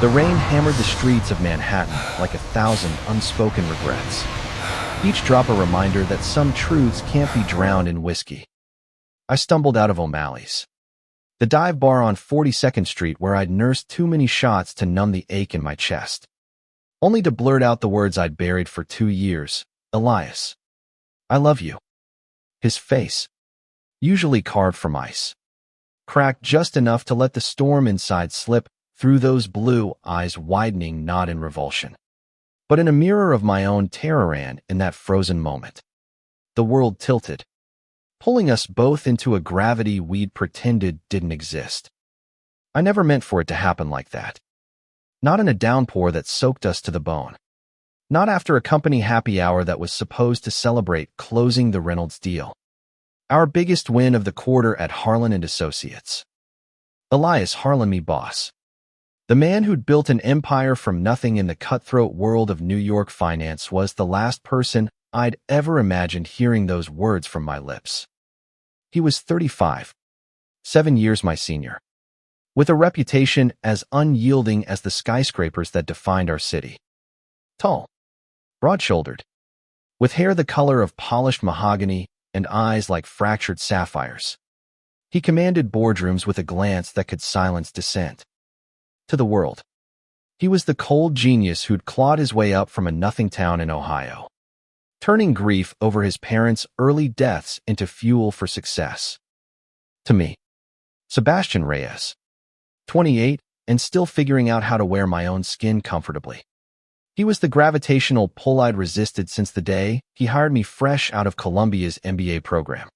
The rain hammered the streets of Manhattan like 1,000 unspoken regrets. Each drop a reminder that some truths can't be drowned in whiskey. I stumbled out of O'Malley's, the dive bar on 42nd Street where I'd nursed too many shots to numb the ache in my chest, only to blurt out the words I'd buried for 2 years. Elias, I love you. His face, usually carved from ice, cracked just enough to let the storm inside slip through those blue eyes, widening not in revulsion, but in a mirror of my own terror. And in that frozen moment, the world tilted, pulling us both into a gravity we'd pretended didn't exist. I never meant for it to happen like that. Not in a downpour that soaked us to the bone. Not after a company happy hour that was supposed to celebrate closing the Reynolds deal, our biggest win of the quarter at Harlan and Associates. Elias Harlan, me boss. The man who'd built an empire from nothing in the cutthroat world of New York finance, was the last person I'd ever imagined hearing those words from my lips. He was 35, 7 years my senior, with a reputation as unyielding as the skyscrapers that defined our city. Tall, broad-shouldered, with hair the color of polished mahogany and eyes like fractured sapphires. He commanded boardrooms with a glance that could silence dissent. To the world, he was the cold genius who'd clawed his way up from a nothing town in Ohio, turning grief over his parents' early deaths into fuel for success. To me, Sebastian Reyes, 28, and still figuring out how to wear my own skin comfortably. He was the gravitational pull I'd resisted since the day he hired me fresh out of Columbia's MBA program.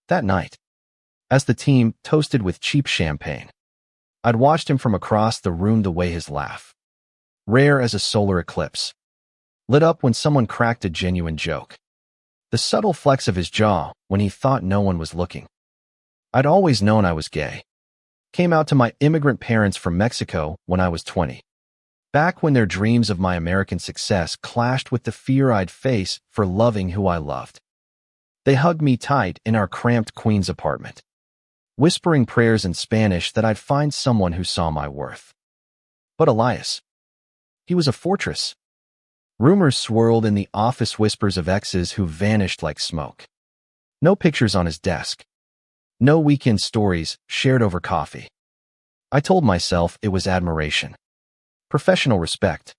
That night, as the team toasted with cheap champagne, I'd watched him from across the room, the way his laugh, rare as a solar eclipse, lit up when someone cracked a genuine joke. The subtle flex of his jaw when he thought no one was looking. I'd always known I was gay. Came out to my immigrant parents from Mexico when I was 20. Back when their dreams of my American success clashed with the fear I'd face for loving who I loved. They hugged me tight in our cramped Queens apartment, whispering prayers in Spanish that I'd find someone who saw my worth. But Elias, he was a fortress. Rumors swirled in the office, whispers of exes who vanished like smoke. No pictures on his desk. No weekend stories shared over coffee. I told myself it was admiration, professional respect,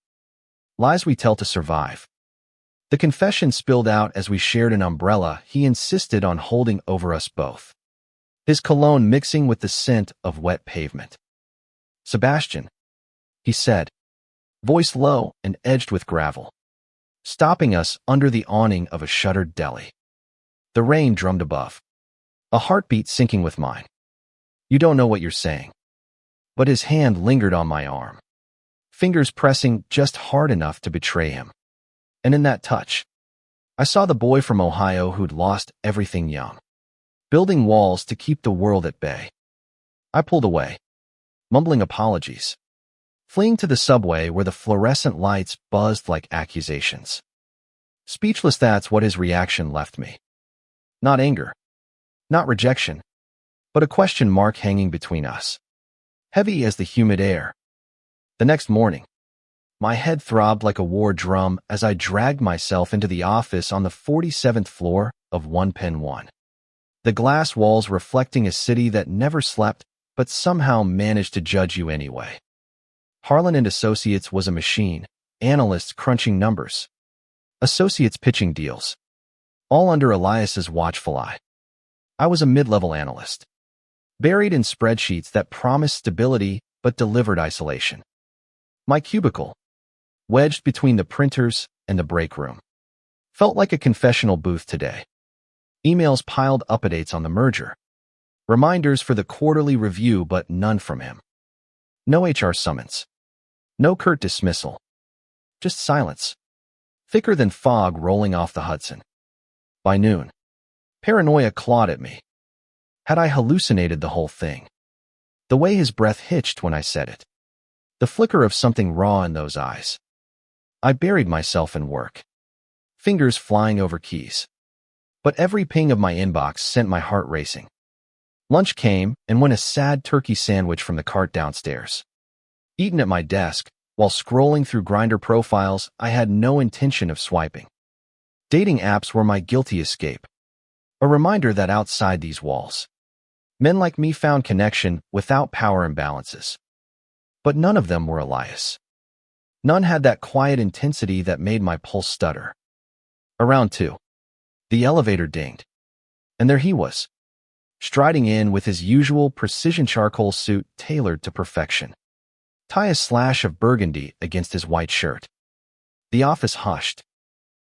lies we tell to survive. The confession spilled out as we shared an umbrella he insisted on holding over us both, his cologne mixing with the scent of wet pavement. Sebastian, he said, voice low and edged with gravel, stopping us under the awning of a shuttered deli. The rain drummed above, a heartbeat syncing with mine. You don't know what you're saying. But his hand lingered on my arm, fingers pressing just hard enough to betray him. And in that touch, I saw the boy from Ohio who'd lost everything young, building walls to keep the world at bay. I pulled away, mumbling apologies, fleeing to the subway where the fluorescent lights buzzed like accusations. Speechless, that's what his reaction left me. Not anger, not rejection, but a question mark hanging between us, heavy as the humid air. The next morning, my head throbbed like a war drum as I dragged myself into the office on the 47th floor of 1 Penn 1. The glass walls reflecting a city that never slept but somehow managed to judge you anyway. Harlan and Associates was a machine, analysts crunching numbers, associates pitching deals, all under Elias's watchful eye. I was a mid-level analyst, buried in spreadsheets that promised stability but delivered isolation. My cubicle, wedged between the printers and the break room, felt like a confessional booth today. Emails piled, updates on the merger, reminders for the quarterly review, but none from him. No HR summons, no curt dismissal, just silence, thicker than fog rolling off the Hudson. By noon, paranoia clawed at me. Had I hallucinated the whole thing? The way his breath hitched when I said it, the flicker of something raw in those eyes. I buried myself in work, fingers flying over keys. But every ping of my inbox sent my heart racing. Lunch came and went, a sad turkey sandwich from the cart downstairs. Eaten at my desk, while scrolling through Grindr profiles I had no intention of swiping. Dating apps were my guilty escape, a reminder that outside these walls, men like me found connection without power imbalances. But none of them were Elias. None had that quiet intensity that made my pulse stutter. Around 2. The elevator dinged. And there he was, striding in with his usual precision charcoal suit tailored to perfection. Tie a slash of burgundy against his white shirt. The office hushed,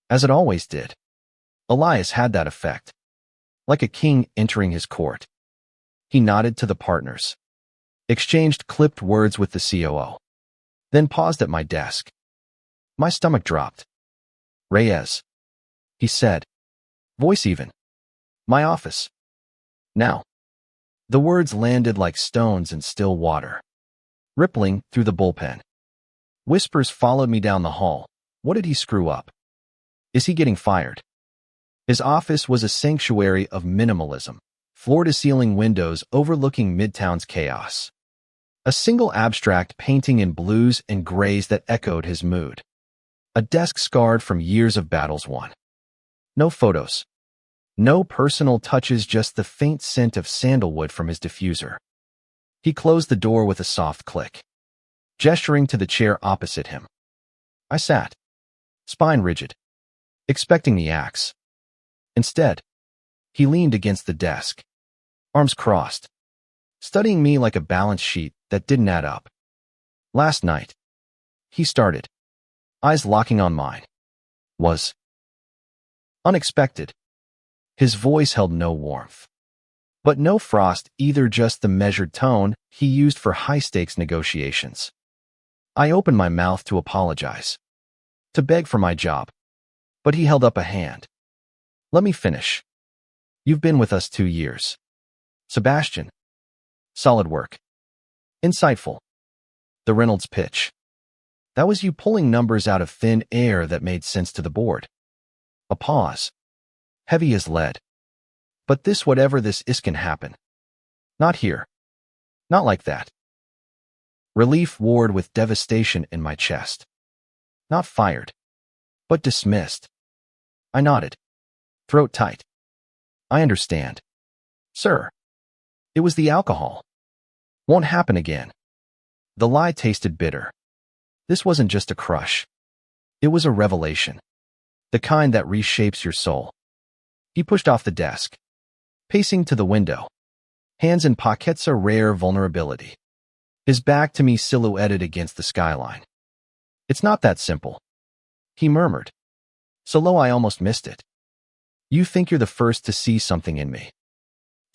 as it always did. Elias had that effect, like a king entering his court. He nodded to the partners, exchanged clipped words with the COO, then paused at my desk. My stomach dropped. "Reyes," he said, voice even. "My office. Now." The words landed like stones in still water, rippling through the bullpen. Whispers followed me down the hall. What did he screw up? Is he getting fired? His office was a sanctuary of minimalism, floor-to-ceiling windows overlooking Midtown's chaos. A single abstract painting in blues and grays that echoed his mood. A desk scarred from years of battles won. No photos. No personal touches, just the faint scent of sandalwood from his diffuser. He closed the door with a soft click, gesturing to the chair opposite him. I sat, spine rigid, expecting the axe. Instead, he leaned against the desk, arms crossed, studying me like a balance sheet that didn't add up. "Last night," he started, eyes locking on mine, "was unexpected." His voice held no warmth, but no frost either, just the measured tone he used for high-stakes negotiations. I opened my mouth to apologize, to beg for my job, but he held up a hand. "Let me finish. You've been with us 2 years. Sebastian. Solid work. Insightful. The Reynolds pitch. That was you pulling numbers out of thin air that made sense to the board." A pause. Heavy as lead. "But this, whatever this is, can happen. Not here. Not like that." Relief warred with devastation in my chest. Not fired, but dismissed. I nodded, throat tight. "I understand, sir. It was the alcohol. Won't happen again." The lie tasted bitter. This wasn't just a crush. It was a revelation. The kind that reshapes your soul. He pushed off the desk, pacing to the window, hands in pockets, a rare vulnerability. His back to me silhouetted against the skyline. "It's not that simple," he murmured, so low I almost missed it. "You think you're the first to see something in me,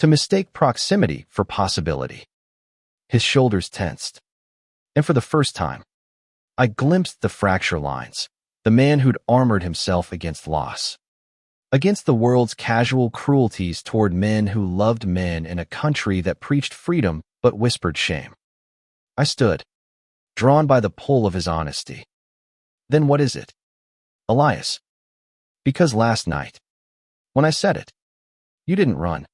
to mistake proximity for possibility." His shoulders tensed, and for the first time, I glimpsed the fracture lines, the man who'd armored himself against loss, against the world's casual cruelties toward men who loved men in a country that preached freedom but whispered shame. I stood, drawn by the pull of his honesty. "Then what is it, Elias?" "Because last night, when I said it, you didn't run.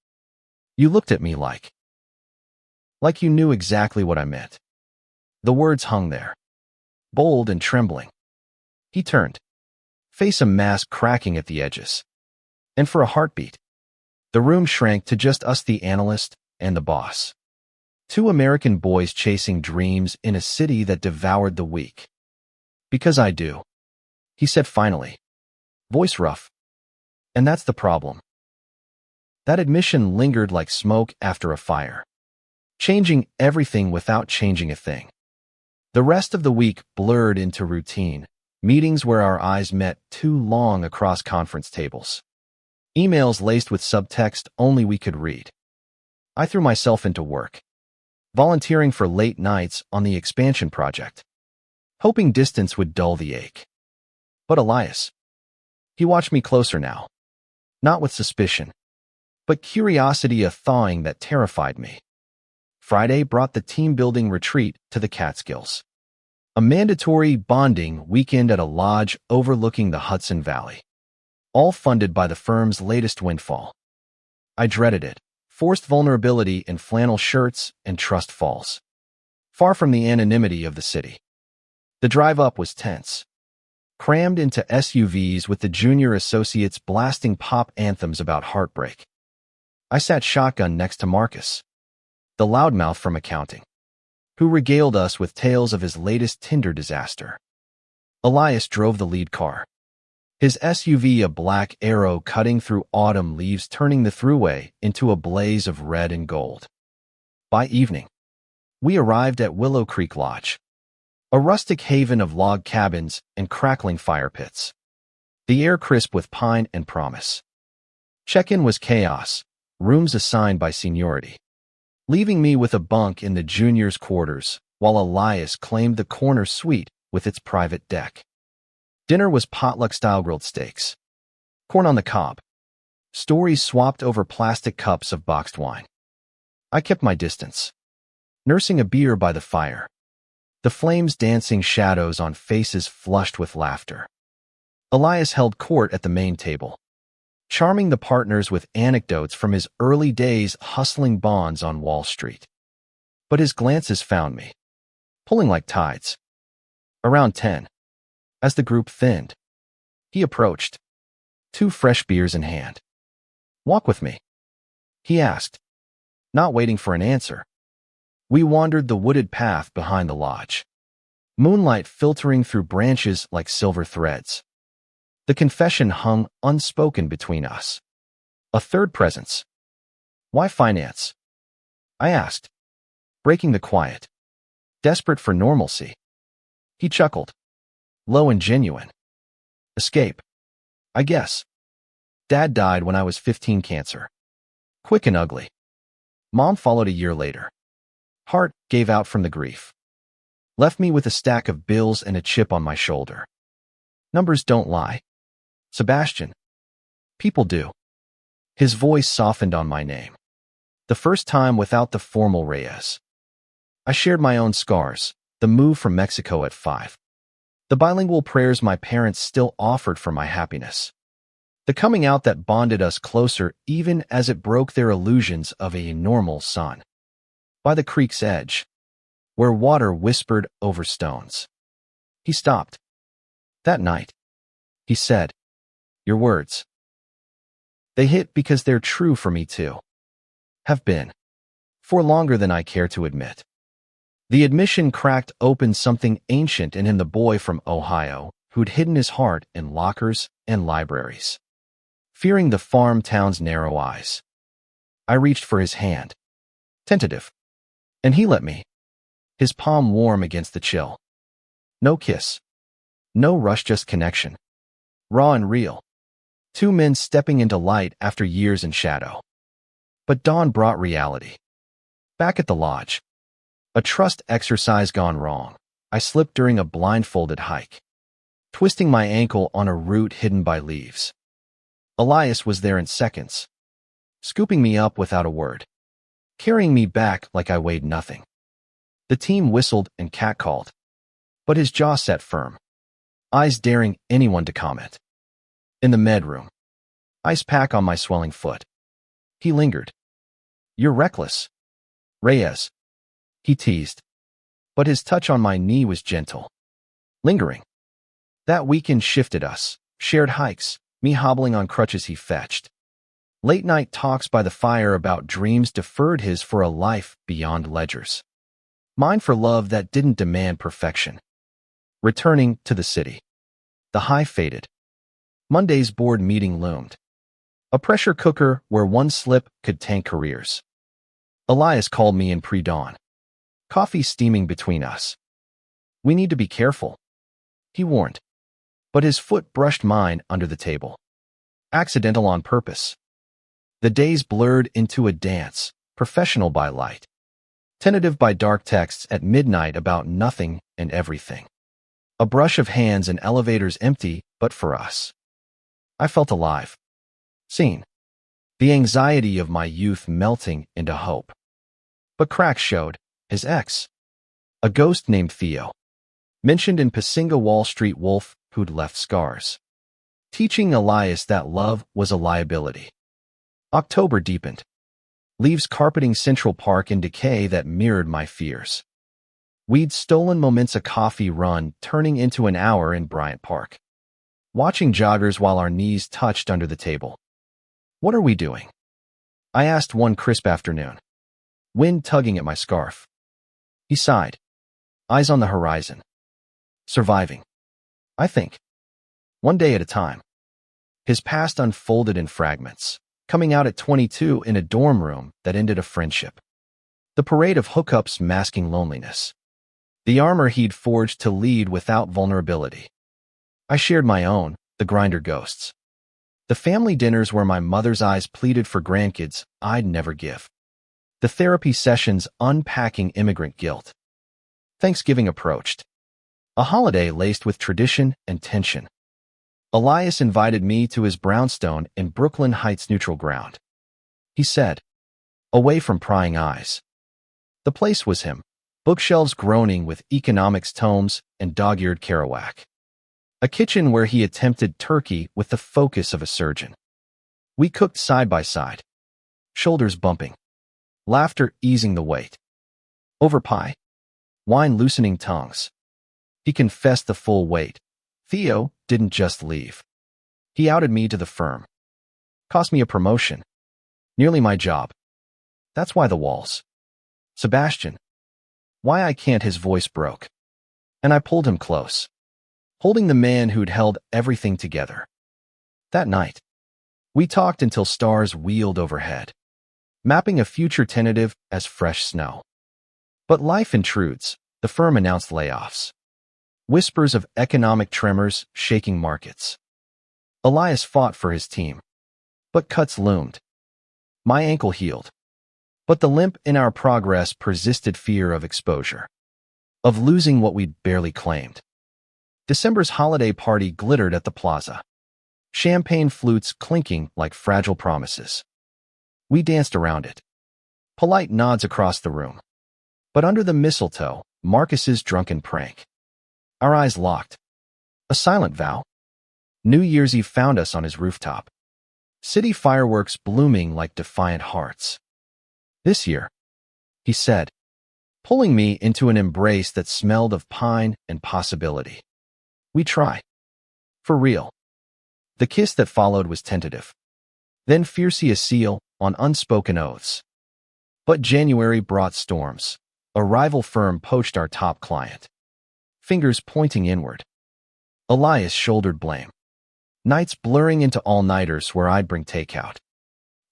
You looked at me like you knew exactly what I meant." The words hung there, bold and trembling. He turned, face a mask cracking at the edges. And for a heartbeat, the room shrank to just us, the analyst and the boss. 2 American boys chasing dreams in a city that devoured the weak. "Because I do," he said finally, voice rough. "And that's the problem." That admission lingered like smoke after a fire, changing everything without changing a thing. The rest of the week blurred into routine, meetings where our eyes met too long across conference tables. Emails laced with subtext only we could read. I threw myself into work, volunteering for late nights on the expansion project, hoping distance would dull the ache. But Elias, he watched me closer now, not with suspicion, but curiosity, a thawing that terrified me. Friday brought the team-building retreat to the Catskills, a mandatory bonding weekend at a lodge overlooking the Hudson Valley, all funded by the firm's latest windfall. I dreaded it, forced vulnerability in flannel shirts and trust falls. far from the anonymity of the city. The drive up was tense, crammed into SUVs with the junior associates blasting pop anthems about heartbreak. I sat shotgun next to Marcus, the loudmouth from accounting, who regaled us with tales of his latest Tinder disaster. Elias drove the lead car, his SUV a black arrow cutting through autumn leaves, turning the thruway into a blaze of red and gold. By evening, we arrived at Willow Creek Lodge, a rustic haven of log cabins and crackling fire pits, the air crisp with pine and promise. Check-in was chaos, rooms assigned by seniority, leaving me with a bunk in the juniors' quarters, while Elias claimed the corner suite with its private deck. Dinner was potluck-style grilled steaks, corn on the cob, stories swapped over plastic cups of boxed wine. I kept my distance, nursing a beer by the fire, the flames dancing shadows on faces flushed with laughter. Elias held court at the main table, charming the partners with anecdotes from his early days hustling bonds on Wall Street. But his glances found me, pulling like tides. Around 10, as the group thinned, he approached, 2 fresh beers in hand. "Walk with me," he asked, not waiting for an answer. We wandered the wooded path behind the lodge, moonlight filtering through branches like silver threads. The confession hung unspoken between us. A third presence. "Why finance?" I asked, breaking the quiet, desperate for normalcy. He chuckled, low and genuine. "Escape, I guess. Dad died when I was 15, cancer. Quick and ugly. Mom followed a year later. Heart gave out from the grief. Left me with a stack of bills and a chip on my shoulder. Numbers don't lie, Sebastian. People do." His voice softened on my name, the first time without the formal Reyes. I shared my own scars, the move from Mexico at 5, the bilingual prayers my parents still offered for my happiness, the coming out that bonded us closer even as it broke their illusions of a normal son. By the creek's edge, where water whispered over stones, he stopped. "That night," he said, "your words, they hit because they're true for me too. Have been. For longer than I care to admit." The admission cracked open something ancient in him, the boy from Ohio who'd hidden his heart in lockers and libraries, fearing the farm town's narrow eyes. I reached for his hand, tentative, and he let me, his palm warm against the chill. No kiss, no rush, just connection, raw and real. 2 men stepping into light after years in shadow. But dawn brought reality. Back at the lodge, a trust exercise gone wrong. I slipped during a blindfolded hike, twisting my ankle on a root hidden by leaves. Elias was there in seconds, scooping me up without a word, carrying me back like I weighed nothing. The team whistled and catcalled, but his jaw sat firm, eyes daring anyone to comment. In the med room, ice pack on my swelling foot. He lingered. "You're reckless, Reyes," he teased, but his touch on my knee was gentle, lingering. That weekend shifted us, shared hikes, me hobbling on crutches he fetched. Late-night talks by the fire about dreams deferred, his for a life beyond ledgers, mine for love that didn't demand perfection. Returning to the city, the high faded. Monday's board meeting loomed, a pressure cooker where one slip could tank careers. Elias called me in pre-dawn, coffee steaming between us. "We need to be careful," he warned, but his foot brushed mine under the table. Accidental on purpose. The days blurred into a dance, professional by light, tentative by dark texts at midnight about nothing and everything. A brush of hands and elevators empty, but for us. I felt alive, seen, the anxiety of my youth melting into hope. But cracks showed. His ex, a ghost named Theo, mentioned in Pasinga Wall Street wolf who'd left scars, teaching Elias that love was a liability. October deepened, leaves carpeting Central Park in decay that mirrored my fears. We'd stolen moments a coffee run turning into an hour in Bryant Park. Watching joggers while our knees touched under the table. What are we doing? I asked one crisp afternoon. Wind tugging at my scarf. He sighed. Eyes on the horizon. Surviving. I think. One day at a time. His past unfolded in fragments, coming out at 22 in a dorm room that ended a friendship. The parade of hookups masking loneliness. The armor he'd forged to lead without vulnerability. I shared my own, the grinder ghosts. The family dinners where my mother's eyes pleaded for grandkids I'd never give. The therapy sessions unpacking immigrant guilt. Thanksgiving approached. A holiday laced with tradition and tension. Elias invited me to his brownstone in Brooklyn Heights neutral ground. He said, away from prying eyes. The place was him, bookshelves groaning with economics tomes and dog-eared Kerouac. A kitchen where he attempted turkey with the focus of a surgeon. We cooked side by side, shoulders bumping, laughter easing the weight. Over pie, wine loosening tongues. He confessed the full weight. Theo didn't just leave. He outed me to the firm. Cost me a promotion. Nearly my job. That's why the walls. Sebastian. Why I can't, his voice broke. And I pulled him close, holding the man who'd held everything together. That night, we talked until stars wheeled overhead, mapping a future tentative as fresh snow. But life intrudes. The firm announced layoffs. Whispers of economic tremors shaking markets. Elias fought for his team, but cuts loomed. My ankle healed, but the limp in our progress persisted, fear of exposure, of losing what we'd barely claimed. December's holiday party glittered at the plaza, champagne flutes clinking like fragile promises. We danced around it. Polite nods across the room. But under the mistletoe, Marcus's drunken prank. Our eyes locked. A silent vow. New Year's Eve found us on his rooftop. City fireworks blooming like defiant hearts. This year, he said, pulling me into an embrace that smelled of pine and possibility. We try. For real. The kiss that followed was tentative. Then fiercely a seal on unspoken oaths. But January brought storms. A rival firm poached our top client. Fingers pointing inward. Elias shouldered blame. Nights blurring into all-nighters where I'd bring takeout.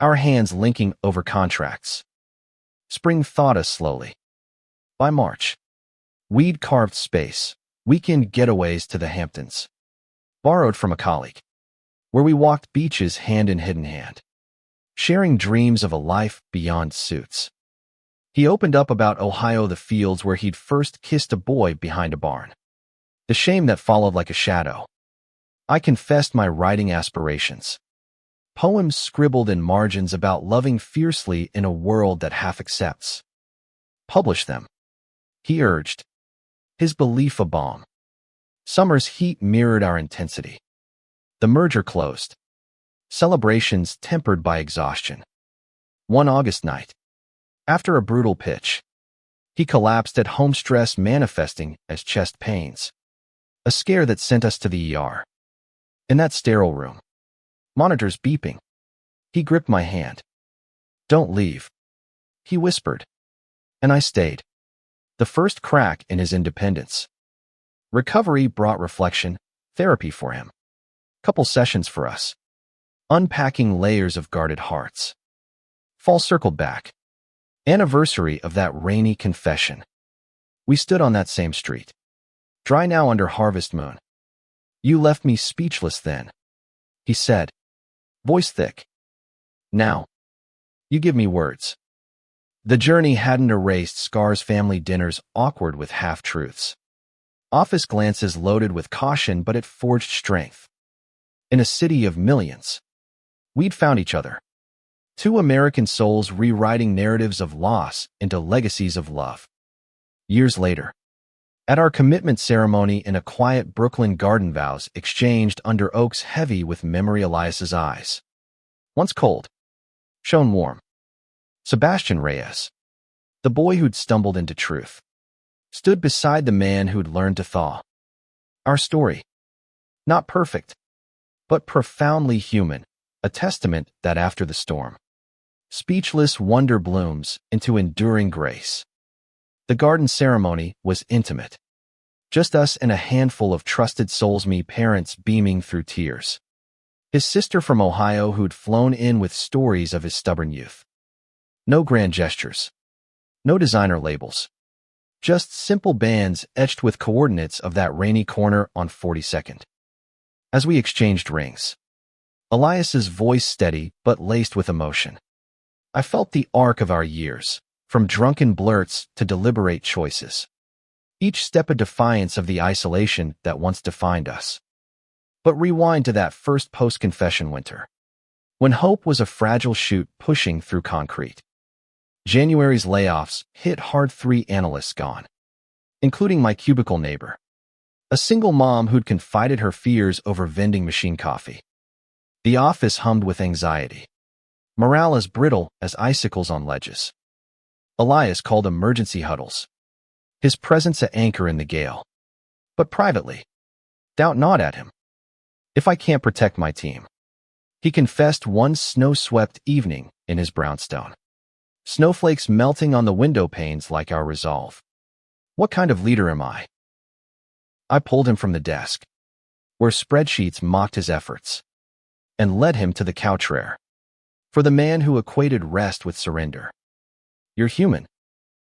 Our hands linking over contracts. Spring thawed us slowly. By March, we'd carved space, weekend getaways to the Hamptons. Borrowed from a colleague, where we walked beaches hand in hand, sharing dreams of a life beyond suits. He opened up about Ohio, the fields where he'd first kissed a boy behind a barn. The shame that followed like a shadow. I confessed my writing aspirations. Poems scribbled in margins about loving fiercely in a world that half accepts. Publish them, he urged, his belief a balm. Summer's heat mirrored our intensity. The merger closed. Celebrations tempered by exhaustion. One August night, after a brutal pitch, he collapsed at home, stress manifesting as chest pains. A scare that sent us to the ER. In that sterile room, monitors beeping, he gripped my hand. Don't leave, he whispered. And I stayed. The first crack in his independence. Recovery brought reflection, therapy for him. Couple sessions for us. Unpacking layers of guarded hearts. Fall circled back. Anniversary of that rainy confession. We stood on that same street. Dry now under harvest moon. You left me speechless then, he said, voice thick. Now, you give me words. The journey hadn't erased scars, family dinners awkward with half-truths. Office glances loaded with caution, but it forged strength. In a city of millions, we'd found each other. Two American souls rewriting narratives of loss into legacies of love. Years later, at our commitment ceremony in a quiet Brooklyn garden, vows exchanged under oaks heavy with memory. Elias's eyes, once cold, shone warm. Sebastian Reyes, the boy who'd stumbled into truth. stood beside the man who'd learned to thaw. Our story, not perfect, but profoundly human, a testament that after the storm, speechless wonder blooms into enduring grace. The garden ceremony was intimate. Just us and a handful of trusted souls, me parents beaming through tears. His sister from Ohio who'd flown in with stories of his stubborn youth. No grand gestures. No designer labels. Just simple bands etched with coordinates of that rainy corner on 42nd. As we exchanged rings, Elias's voice steady but laced with emotion. I felt the arc of our years, from drunken blurts to deliberate choices. Each step a defiance of the isolation that once defined us. But rewind to that first post-confession winter, when hope was a fragile shoot pushing through concrete. January's layoffs hit hard, 3 analysts gone, including my cubicle neighbor, a single mom who'd confided her fears over vending machine coffee. The office hummed with anxiety, morale as brittle as icicles on ledges. Elias called emergency huddles, his presence an anchor in the gale. But privately, doubt not at him. If I can't protect my team, he confessed one snow-swept evening in his brownstone. Snowflakes melting on the window panes like our resolve. What kind of leader am I? I pulled him from the desk, where spreadsheets mocked his efforts, and led him to the couch rare. For the man who equated rest with surrender. You're human,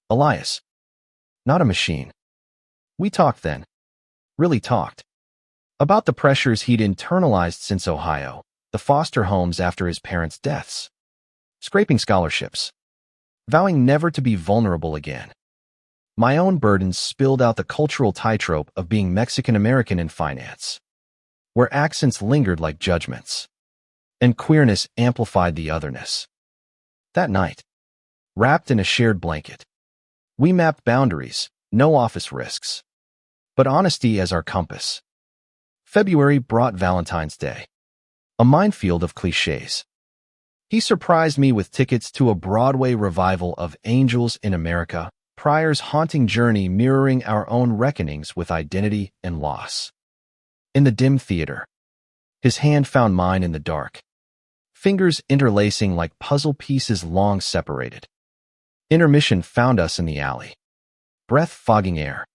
Elias. Not a machine. We talked then. Really talked. About the pressures he'd internalized since Ohio, the foster homes after his parents' deaths, scraping scholarships, vowing never to be vulnerable again. My own burdens spilled out the cultural tightrope of being Mexican-American in finance, where accents lingered like judgments, and queerness amplified the otherness. That night, wrapped in a shared blanket, we mapped boundaries, no office risks, but honesty as our compass. February brought Valentine's Day, a minefield of cliches. He surprised me with tickets to a Broadway revival of Angels in America, Pryor's haunting journey mirroring our own reckonings with identity and loss. In the dim theater, his hand found mine in the dark, fingers interlacing like puzzle pieces long separated. Intermission found us in the alley, breath-fogging air,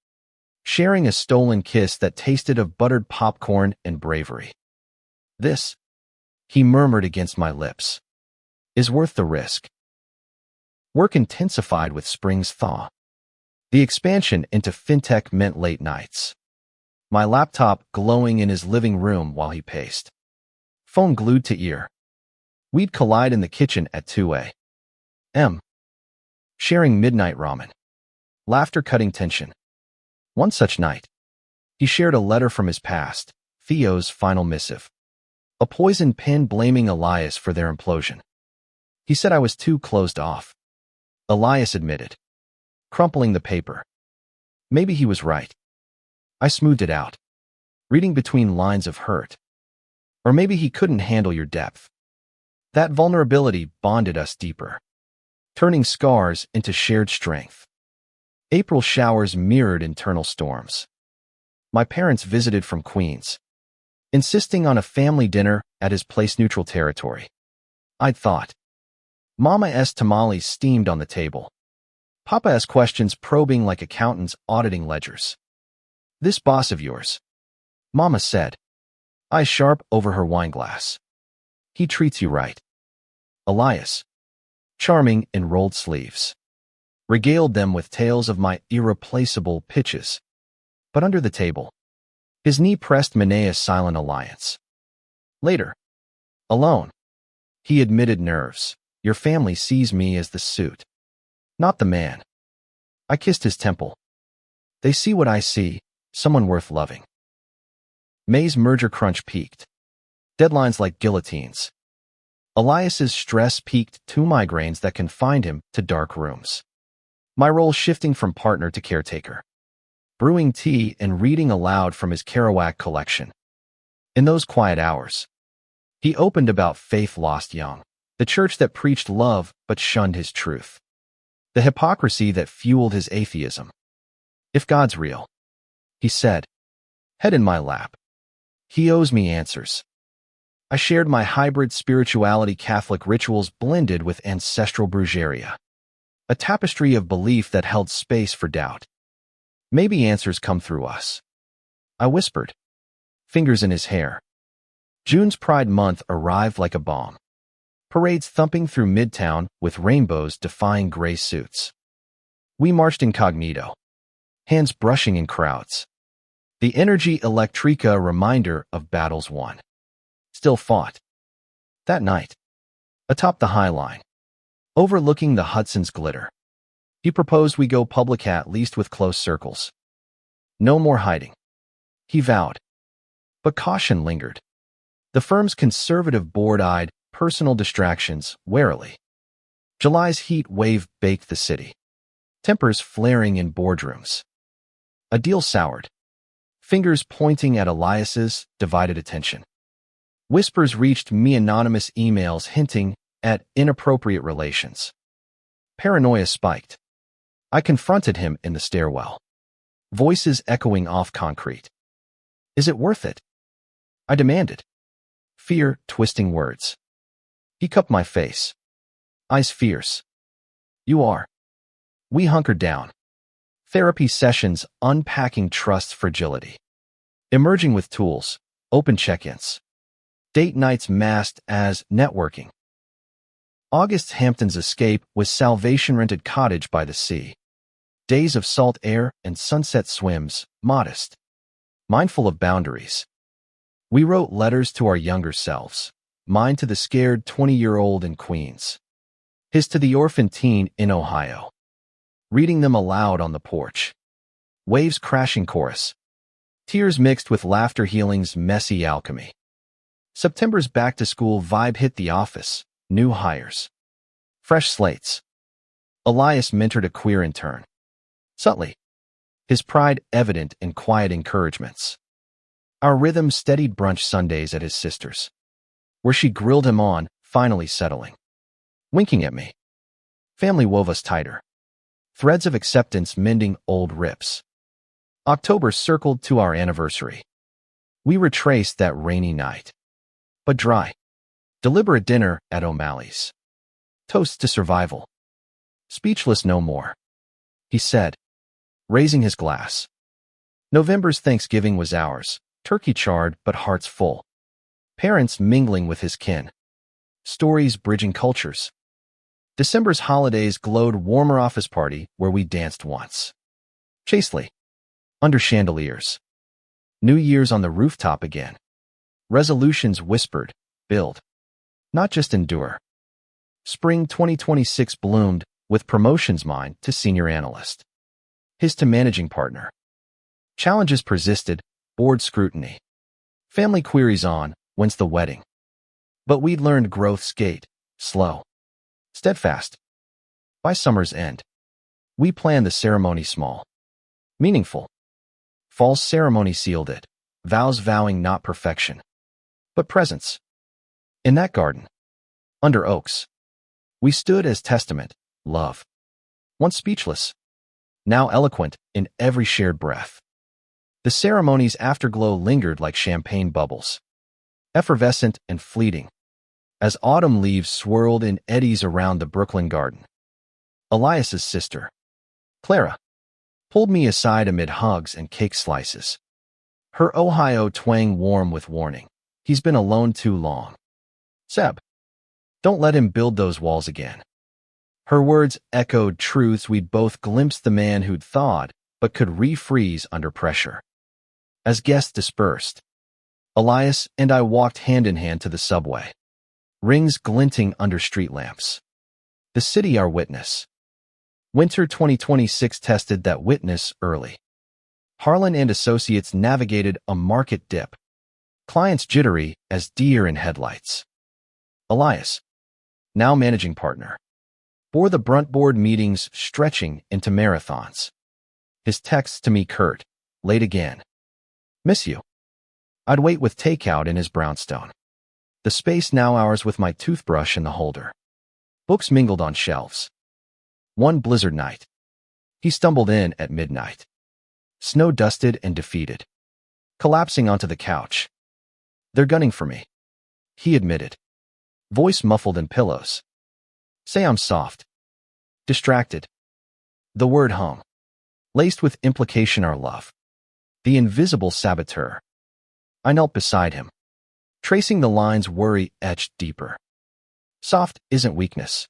sharing a stolen kiss that tasted of buttered popcorn and bravery. This, he murmured against my lips, is worth the risk. Work intensified with spring's thaw. The expansion into fintech meant late nights. My laptop glowing in his living room while he paced. Phone glued to ear. We'd collide in the kitchen at 2 a.m. Sharing midnight ramen. Laughter cutting tension. One such night, he shared a letter from his past, Theo's final missive. A poison pen blaming Elias for their implosion. He said I was too closed off. Elias admitted, crumpling the paper. Maybe he was right. I smoothed it out, reading between lines of hurt. Or maybe he couldn't handle your depth. That vulnerability bonded us deeper, turning scars into shared strength. April showers mirrored internal storms. My parents visited from Queens, insisting on a family dinner at his place, neutral territory. I'd thought. Mama's tamales steamed on the table. Papa's questions probing like accountants auditing ledgers. This boss of yours, Mama said, eyes sharp over her wineglass. He treats you right. Elias, charming in rolled sleeves, regaled them with tales of my irreplaceable pitches. But under the table, his knee pressed Manea's silent alliance. Later, alone, he admitted nerves. Your family sees me as the suit, not the man. I kissed his temple. They see what I see, someone worth loving. May's merger crunch peaked. Deadlines like guillotines. Elias's stress peaked 2 migraines that confined him to dark rooms. My role shifting from partner to caretaker. Brewing tea and reading aloud from his Kerouac collection. In those quiet hours, he opened about faith lost young, the church that preached love but shunned his truth, the hypocrisy that fueled his atheism. If God's real, he said, head in my lap. He owes me answers. I shared my hybrid spirituality, Catholic rituals blended with ancestral brujeria, a tapestry of belief that held space for doubt. Maybe answers come through us, I whispered, fingers in his hair. June's Pride Month arrived like a bomb. Parades thumping through Midtown with rainbows defying gray suits. We marched incognito, hands brushing in crowds. The energy electrica, a reminder of battles won. Still fought. That night, atop the High Line, overlooking the Hudson's glitter, he proposed we go public, at least with close circles. No more hiding, he vowed. But caution lingered. The firm's conservative board-eyed personal distractions warily. July's heat wave baked the city, tempers flaring in boardrooms. A deal soured. Fingers pointing at Elias's divided attention. Whispers reached me, anonymous emails hinting at inappropriate relations. Paranoia spiked. I confronted him in the stairwell, voices echoing off concrete. Is it worth it? I demanded, fear twisting words. He cupped my face, eyes fierce. You are. We hunkered down. Therapy sessions unpacking trust's fragility. Emerging with tools, open check-ins. Date nights masked as networking. August Hampton's escape was salvation-rented cottage by the sea. Days of salt air and sunset swims, modest. Mindful of boundaries. We wrote letters to our younger selves. Mine to the scared 20-year-old in Queens. His to the orphan teen in Ohio. Reading them aloud on the porch. Waves crashing chorus. Tears mixed with laughter, healing's messy alchemy. September's back-to-school vibe hit the office. New hires. Fresh slates. Elias mentored a queer intern. Subtly. His pride evident in quiet encouragements. Our rhythm steadied brunch Sundays at his sister's, where she grilled him on, finally settling. Winking at me. Family wove us tighter. Threads of acceptance mending old rips. October circled to our anniversary. We retraced that rainy night. But dry. Deliberate dinner at O'Malley's. Toast to survival. Speechless no more, he said, raising his glass. November's Thanksgiving was ours, turkey charred but hearts full. Parents mingling with his kin. Stories bridging cultures. December's holidays glowed, warmer office party where we danced once. Chastely. Under chandeliers. New Year's on the rooftop again. Resolutions whispered, build. Not just endure. Spring 2026 bloomed, with promotions mine to senior analyst. His to managing partner. Challenges persisted, board scrutiny. Family queries on, when's the wedding? But we'd learned growth skate, slow. Steadfast. By summer's end, we planned the ceremony small. Meaningful. Fall's ceremony sealed it, vows vowing not perfection, but presence. In that garden, under oaks, we stood as testament, love. Once speechless, now eloquent in every shared breath. The ceremony's afterglow lingered like champagne bubbles, effervescent and fleeting, as autumn leaves swirled in eddies around the Brooklyn garden. Elias's sister, Clara, pulled me aside amid hugs and cake slices. Her Ohio twang warm with warning. He's been alone too long. Seb, don't let him build those walls again. Her words echoed truths we'd both glimpsed, the man who'd thawed but could refreeze under pressure. As guests dispersed, Elias and I walked hand in hand to the subway. Rings glinting under street lamps. The city our witness. Winter 2026 tested that witness early. Harlan and Associates navigated a market dip. Clients jittery as deer in headlights. Elias, now managing partner, bore the brunt, board meetings stretching into marathons. His texts to me curt, late again. Miss you. I'd wait with takeout in his brownstone. The space now ours with my toothbrush in the holder. Books mingled on shelves. One blizzard night, he stumbled in at midnight. snow-dusted and defeated, collapsing onto the couch. "They're gunning for me," he admitted, voice muffled in pillows. "Say I'm soft, distracted." The word hung, laced with implication our love. The invisible saboteur. I knelt beside him, tracing the lines worry etched deeper. "Soft isn't weakness,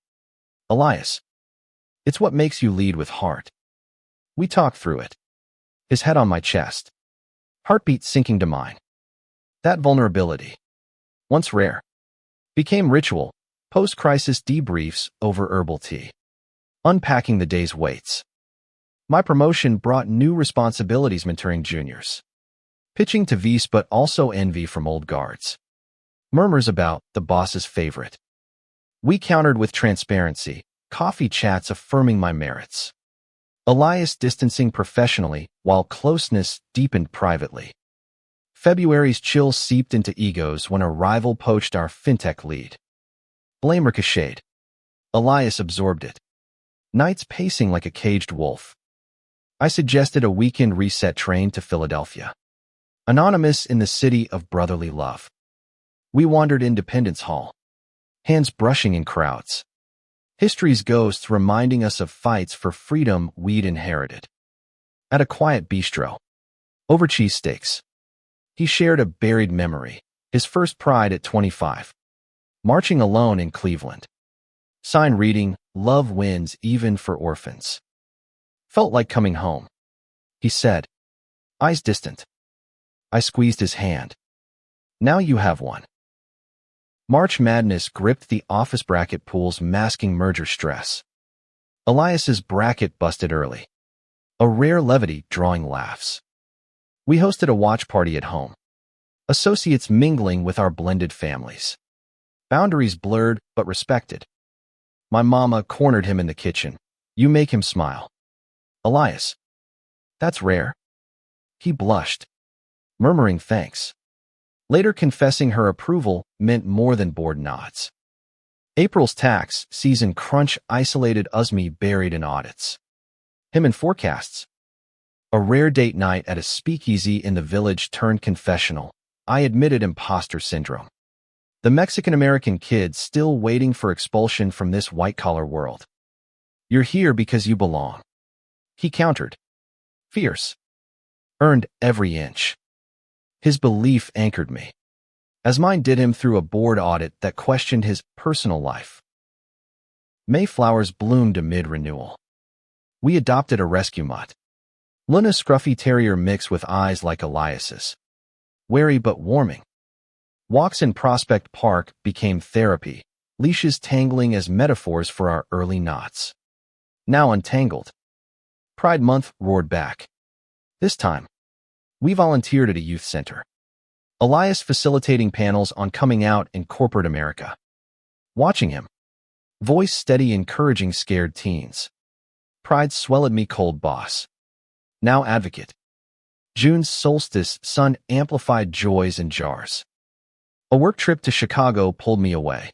Elias. It's what makes you lead with heart." We talked through it, his head on my chest, heartbeat sinking to mine. That vulnerability, once rare, became ritual, post-crisis debriefs over herbal tea, unpacking the day's weights. My promotion brought new responsibilities mentoring juniors, pitching to V's but also envy from old guards. Murmurs about the boss's favorite. We countered with transparency, coffee chats affirming my merits. Elias distancing professionally while closeness deepened privately. February's chill seeped into egos when a rival poached our fintech lead. Blame ricocheted. Elias absorbed it. Nights pacing like a caged wolf. I suggested a weekend reset train to Philadelphia. Anonymous in the city of brotherly love. We wandered Independence Hall, hands brushing in crowds. History's ghosts reminding us of fights for freedom we'd inherited. At a quiet bistro, over cheesesteaks, he shared a buried memory, his first pride at 25. Marching alone in Cleveland. Sign reading, "Love wins even for orphans." "Felt like coming home," he said, eyes distant. I squeezed his hand. "Now you have one." March Madness gripped the office bracket pools, masking merger stress. Elias's bracket busted early, a rare levity drawing laughs. We hosted a watch party at home, associates mingling with our blended families. Boundaries blurred but respected. My mama cornered him in the kitchen. "You make him smile." "Elias, that's rare." He blushed, murmuring thanks. Later confessing her approval meant more than bored nods. April's tax season crunch isolated Uzmi buried in audits. Him in forecasts. A rare date night at a speakeasy in the village turned confessional. I admitted imposter syndrome. The Mexican-American kid still waiting for expulsion from this white-collar world. "You're here because you belong," he countered. Fierce. Earned every inch. His belief anchored me, as mine did him through a board audit that questioned his personal life. Mayflowers bloomed amid renewal. We adopted a rescue mutt. Luna's scruffy terrier mix with eyes like Elias's. Wary but warming. Walks in Prospect Park became therapy, leashes tangling as metaphors for our early knots. Now untangled. Pride Month roared back. This time, we volunteered at a youth center. Elias facilitating panels on coming out in corporate America. Watching him, voice steady encouraging scared teens. Pride swelled me cold boss. Now advocate. June's solstice sun amplified joys and jars. A work trip to Chicago pulled me away.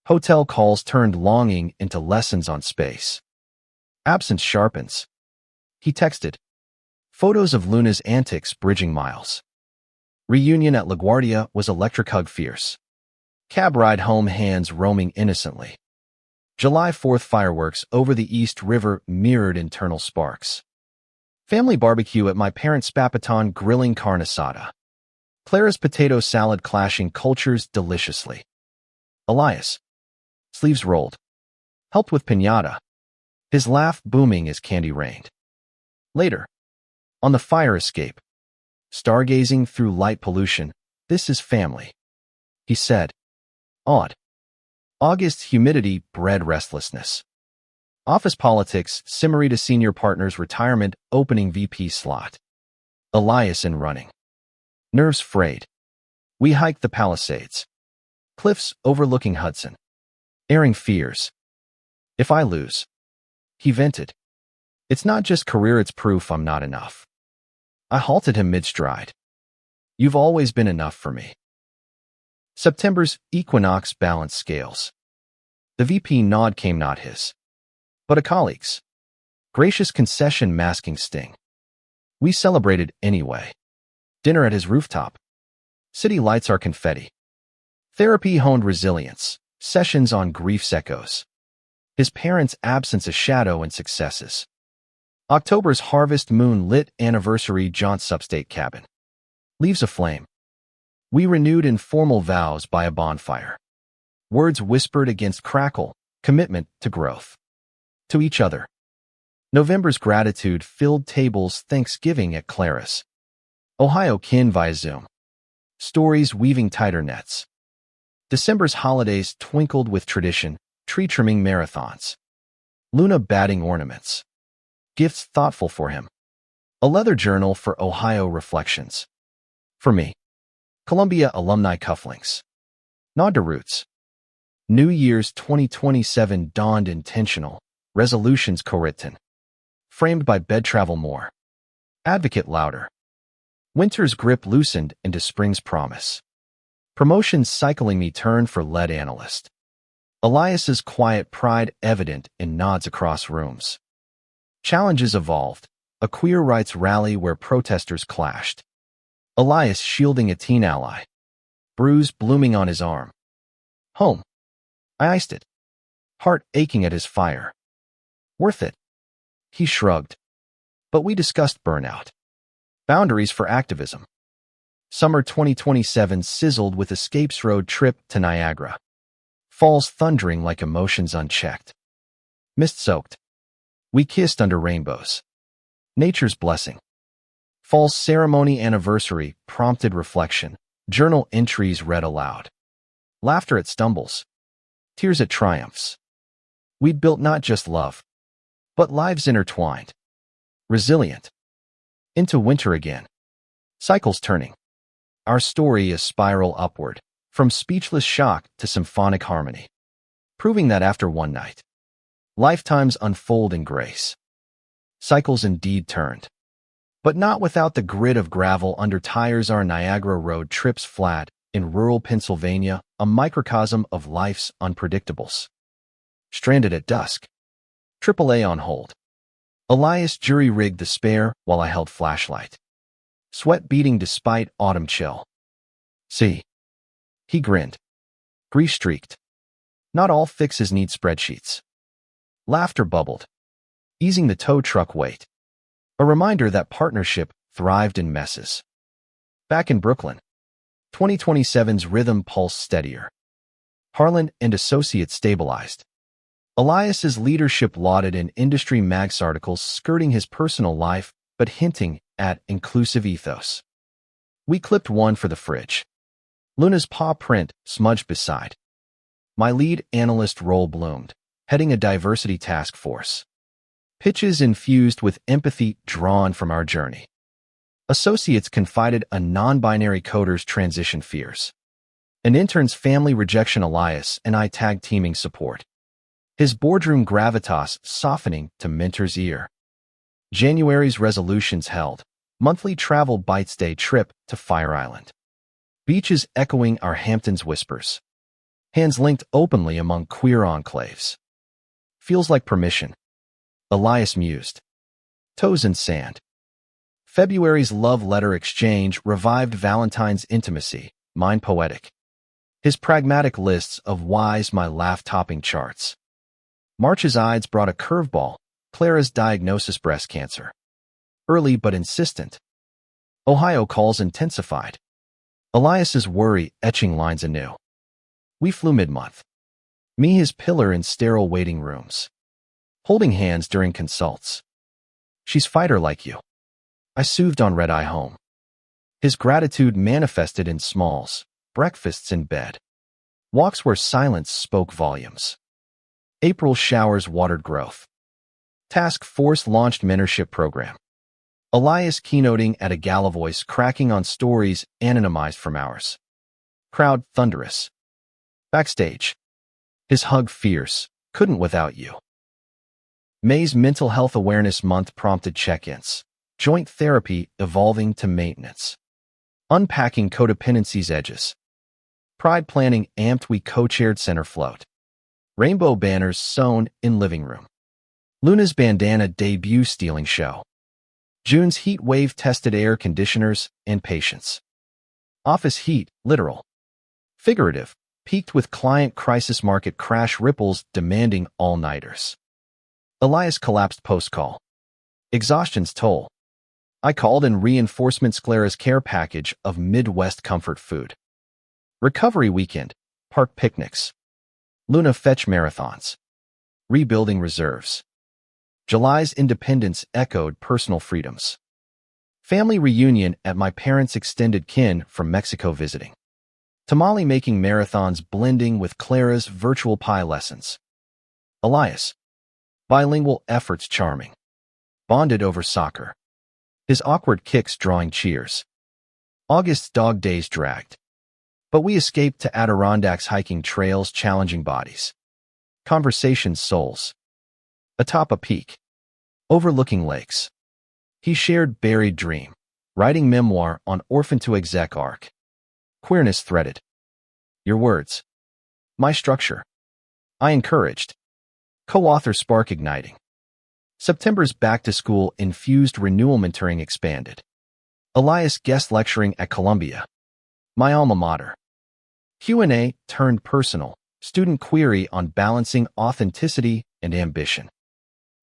Hotel calls turned longing into lessons on space. Absence sharpens. He texted. Photos of Luna's antics bridging miles. Reunion at LaGuardia was electric hug fierce. Cab ride home hands roaming innocently. July 4th fireworks over the East River mirrored internal sparks. Family barbecue at my parents' Papaton grilling carne asada. Clara's potato salad clashing cultures deliciously. Elias, sleeves rolled, helped with piñata, his laugh booming as candy rained. Later, on the fire escape, stargazing through light pollution, this is family, he said. Awed. August's humidity bred restlessness. Office politics, Simarita senior partner's retirement, opening VP slot. Elias in running. Nerves frayed. We hiked the Palisades. Cliffs overlooking Hudson. Airing fears. If I lose. He vented. It's not just career, it's proof I'm not enough. I halted him mid-stride. You've always been enough for me. September's equinox balanced scales. The VP nod came not his, but a colleague's. Gracious concession masking sting. We celebrated anyway. Dinner at his rooftop. City lights are confetti. Therapy honed resilience. Sessions on grief's echoes. His parents' absence a shadow and successes. October's harvest moon-lit anniversary jaunts upstate cabin. Leaves aflame. We renewed informal vows by a bonfire. Words whispered against crackle, commitment to growth. To each other. November's gratitude-filled tables Thanksgiving at Claris. Ohio kin via Zoom. Stories weaving tighter nets. December's holidays twinkled with tradition, tree-trimming marathons. Luna batting ornaments. Gifts thoughtful for him. A leather journal for Ohio reflections. For me. Columbia alumni cufflinks. Nod to roots. New Year's 2027 dawned intentional. Resolutions co-written. Framed by bed travel more. Advocate louder. Winter's grip loosened into spring's promise. Promotions cycling me turn for lead analyst. Elias's quiet pride evident in nods across rooms. Challenges evolved. A queer rights rally where protesters clashed. Elias shielding a teen ally. Bruise blooming on his arm. Home. I iced it. Heart aching at his fire. Worth it. He shrugged. But we discussed burnout. Boundaries for activism. Summer 2027 sizzled with Escape's road trip to Niagara. Falls thundering like emotions unchecked. Mist-soaked. We kissed under rainbows. Nature's blessing. Fall's ceremony anniversary prompted reflection. Journal entries read aloud. Laughter at stumbles. Tears at triumphs. We'd built not just love, but lives intertwined. Resilient. Into winter again. Cycles turning. Our story is spiral upward, from speechless shock to symphonic harmony. Proving that after one night, lifetimes unfold in grace. Cycles indeed turned. But not without the grit of gravel under tires. Our Niagara road trips flat, in rural Pennsylvania, a microcosm of life's unpredictables. Stranded at dusk. AAA on hold. Elias jury-rigged the spare while I held flashlight. Sweat beading despite autumn chill. See. He grinned. Grief-streaked. Not all fixes need spreadsheets. Laughter bubbled. Easing the tow truck weight. A reminder that partnership thrived in messes. Back in Brooklyn. 2027's rhythm pulsed steadier. Harlan and Associates stabilized. Elias's leadership lauded in industry mags articles skirting his personal life, but hinting at inclusive ethos. We clipped one for the fridge. Luna's paw print smudged beside. My lead analyst role bloomed, heading a diversity task force. Pitches infused with empathy drawn from our journey. Associates confided a non-binary coder's transition fears. An intern's family rejection. Elias and I tag teaming support. His boardroom gravitas softening to mentor's ear. January's resolutions held. Monthly travel bites day trip to Fire Island. Beaches echoing our Hamptons whispers. Hands linked openly among queer enclaves. Feels like permission. Elias mused. Toes in sand. February's love letter exchange revived Valentine's intimacy, mine poetic. His pragmatic lists of whys my laugh-topping charts. March's Ides brought a curveball, Clara's diagnosis breast cancer. Early but insistent. Ohio calls intensified. Elias's worry etching lines anew. We flew mid-month. Me his pillar in sterile waiting rooms. Holding hands during consults. She's fighter like you. I soothed on red-eye home. His gratitude manifested in smalls, breakfasts in bed. Walks where silence spoke volumes. April showers watered growth. Task Force launched mentorship program. Elias keynoting at a gala, voice cracking on stories anonymized from ours. Crowd thunderous. Backstage. His hug fierce. Couldn't without you. May's Mental Health Awareness Month prompted check-ins. Joint therapy evolving to maintenance. Unpacking codependency's edges. Pride planning amped. We co-chaired center float. Rainbow banners sewn in living room. Luna's bandana debut stealing show. June's heat wave tested air conditioners and patience. Office heat, literal. Figurative, peaked with client crisis market crash ripples demanding all-nighters. Elias collapsed post-call. Exhaustion's toll. I called in reinforcement sclera's care package of Midwest comfort food. Recovery weekend, park picnics. Luna fetch marathons. Rebuilding reserves. July's independence echoed personal freedoms. Family reunion at my parents' extended kin from Mexico visiting. Tamale-making marathons blending with Clara's virtual pie lessons. Elias. Bilingual efforts charming. Bonded over soccer. His awkward kicks drawing cheers. August's dog days dragged. But we escaped to Adirondacks hiking trails challenging bodies. Conversations souls. Atop a peak. Overlooking lakes. He shared buried dream. Writing memoir on orphan to exec arc. Queerness threaded. Your words. My structure. I encouraged. Co-author spark igniting. September's back-to-school infused renewal mentoring expanded. Elias guest lecturing at Columbia. My alma mater. Q&A turned personal. Student query on balancing authenticity and ambition.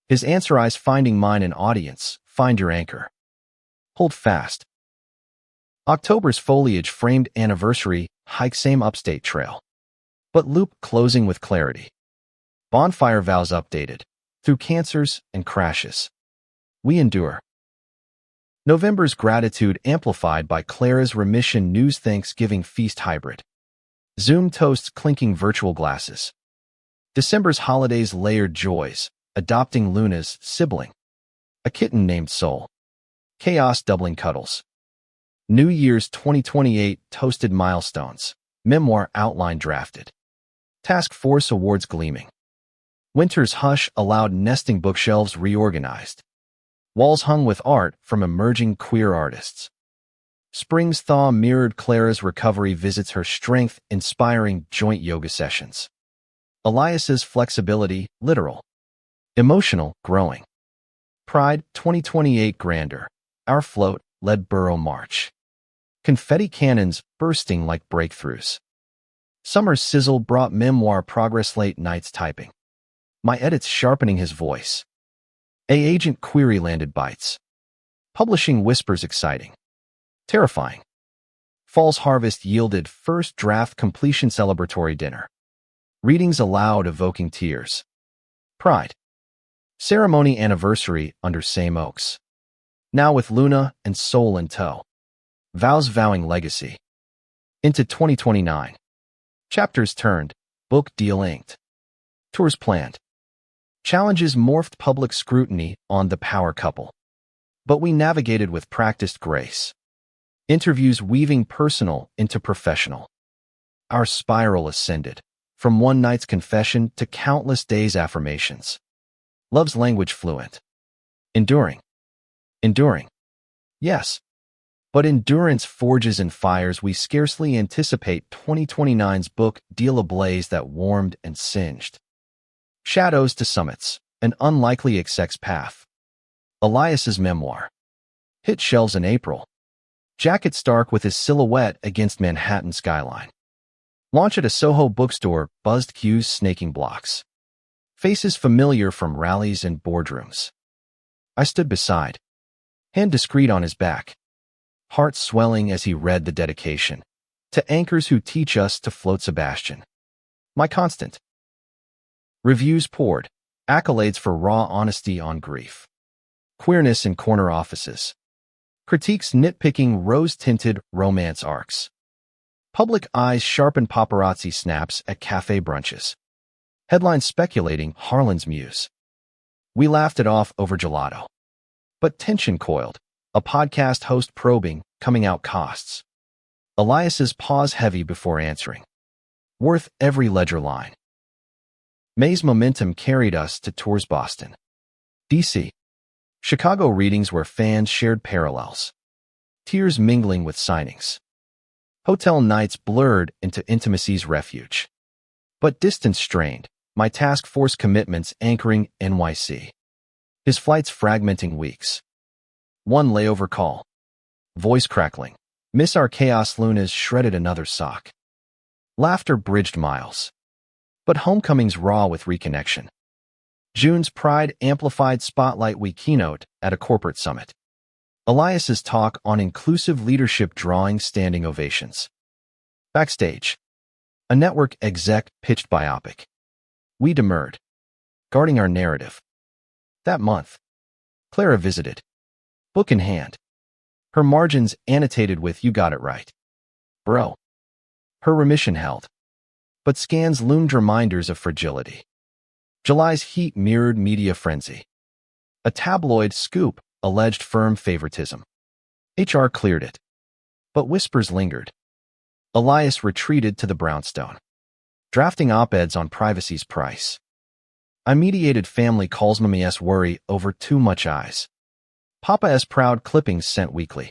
His answer eyes finding mine an audience. Find your anchor. Hold fast. October's foliage framed anniversary, hike same upstate trail. But loop closing with clarity. Bonfire vows updated. Through cancers and crashes. We endure. November's gratitude amplified by Clara's remission news Thanksgiving feast hybrid. Zoom toasts clinking virtual glasses. December's holidays layered joys, adopting Luna's sibling. A kitten named Soul. Chaos doubling cuddles. New Year's 2028 toasted milestones. Memoir outline drafted. Task Force awards gleaming. Winter's hush allowed nesting bookshelves reorganized. Walls hung with art from emerging queer artists. Spring's thaw mirrored Clara's recovery visits her strength-inspiring joint yoga sessions. Elias's flexibility, literal. Emotional, growing. Pride 2028 grandeur. Our float led Borough March. Confetti cannons bursting like breakthroughs. Summer's sizzle brought memoir progress late nights typing. My edits sharpening his voice. Agent query landed bites. Publishing whispers exciting. Terrifying. Fall's harvest yielded first draft completion celebratory dinner. Readings aloud evoking tears. Pride. Ceremony anniversary under same oaks. Now with Luna and Soul in tow. Vows vowing legacy. Into 2029. Chapters turned. Book deal inked. Tours planned. Challenges morphed public scrutiny on the power couple. But we navigated with practiced grace. Interviews weaving personal into professional. Our spiral ascended. From one night's confession to countless days' affirmations. Love's language fluent. Enduring. Enduring. Yes. But endurance forges and fires we scarcely anticipate 2029's book deal ablaze that warmed and singed. Shadows to summits, an unlikely exec's path. Elias's memoir. Hit shelves in April. Jacket stark with his silhouette against Manhattan skyline. Launch at a Soho bookstore, buzzed cues snaking blocks. Faces familiar from rallies and boardrooms. I stood beside. Hand discreet on his back. Heart swelling as he read the dedication. To anchors who teach us to float Sebastian. My constant. Reviews poured. Accolades for raw honesty on grief. Queerness in corner offices. Critiques nitpicking rose-tinted romance arcs. Public eyes sharpen paparazzi snaps at cafe brunches. Headlines speculating Harlan's muse. We laughed it off over gelato. But tension coiled. A podcast host probing, coming out costs. Elias's pause heavy before answering. Worth every ledger line. May's momentum carried us to tours Boston. D.C. Chicago readings where fans shared parallels. Tears mingling with signings. Hotel nights blurred into intimacy's refuge. But distance strained, my task force commitments anchoring NYC. His flights fragmenting weeks. One layover call. Voice crackling. Miss our chaos. Luna's shredded another sock. Laughter bridged miles. But homecoming's raw with reconnection. June's pride amplified spotlight week keynote at a corporate summit. Elias's talk on inclusive leadership drawing standing ovations. Backstage. A network exec pitched biopic. We demurred, guarding our narrative. That month, Clara visited, book in hand. Her margins annotated with "You got it right, bro." Her remission held, but scans loomed reminders of fragility. July's heat mirrored media frenzy. A tabloid scoop alleged firm favoritism. HR cleared it, but whispers lingered. Elias retreated to the brownstone, drafting op-eds on privacy's price. I mediated family calls. Mommy's worry over too much eyes. Papa's proud clippings sent weekly.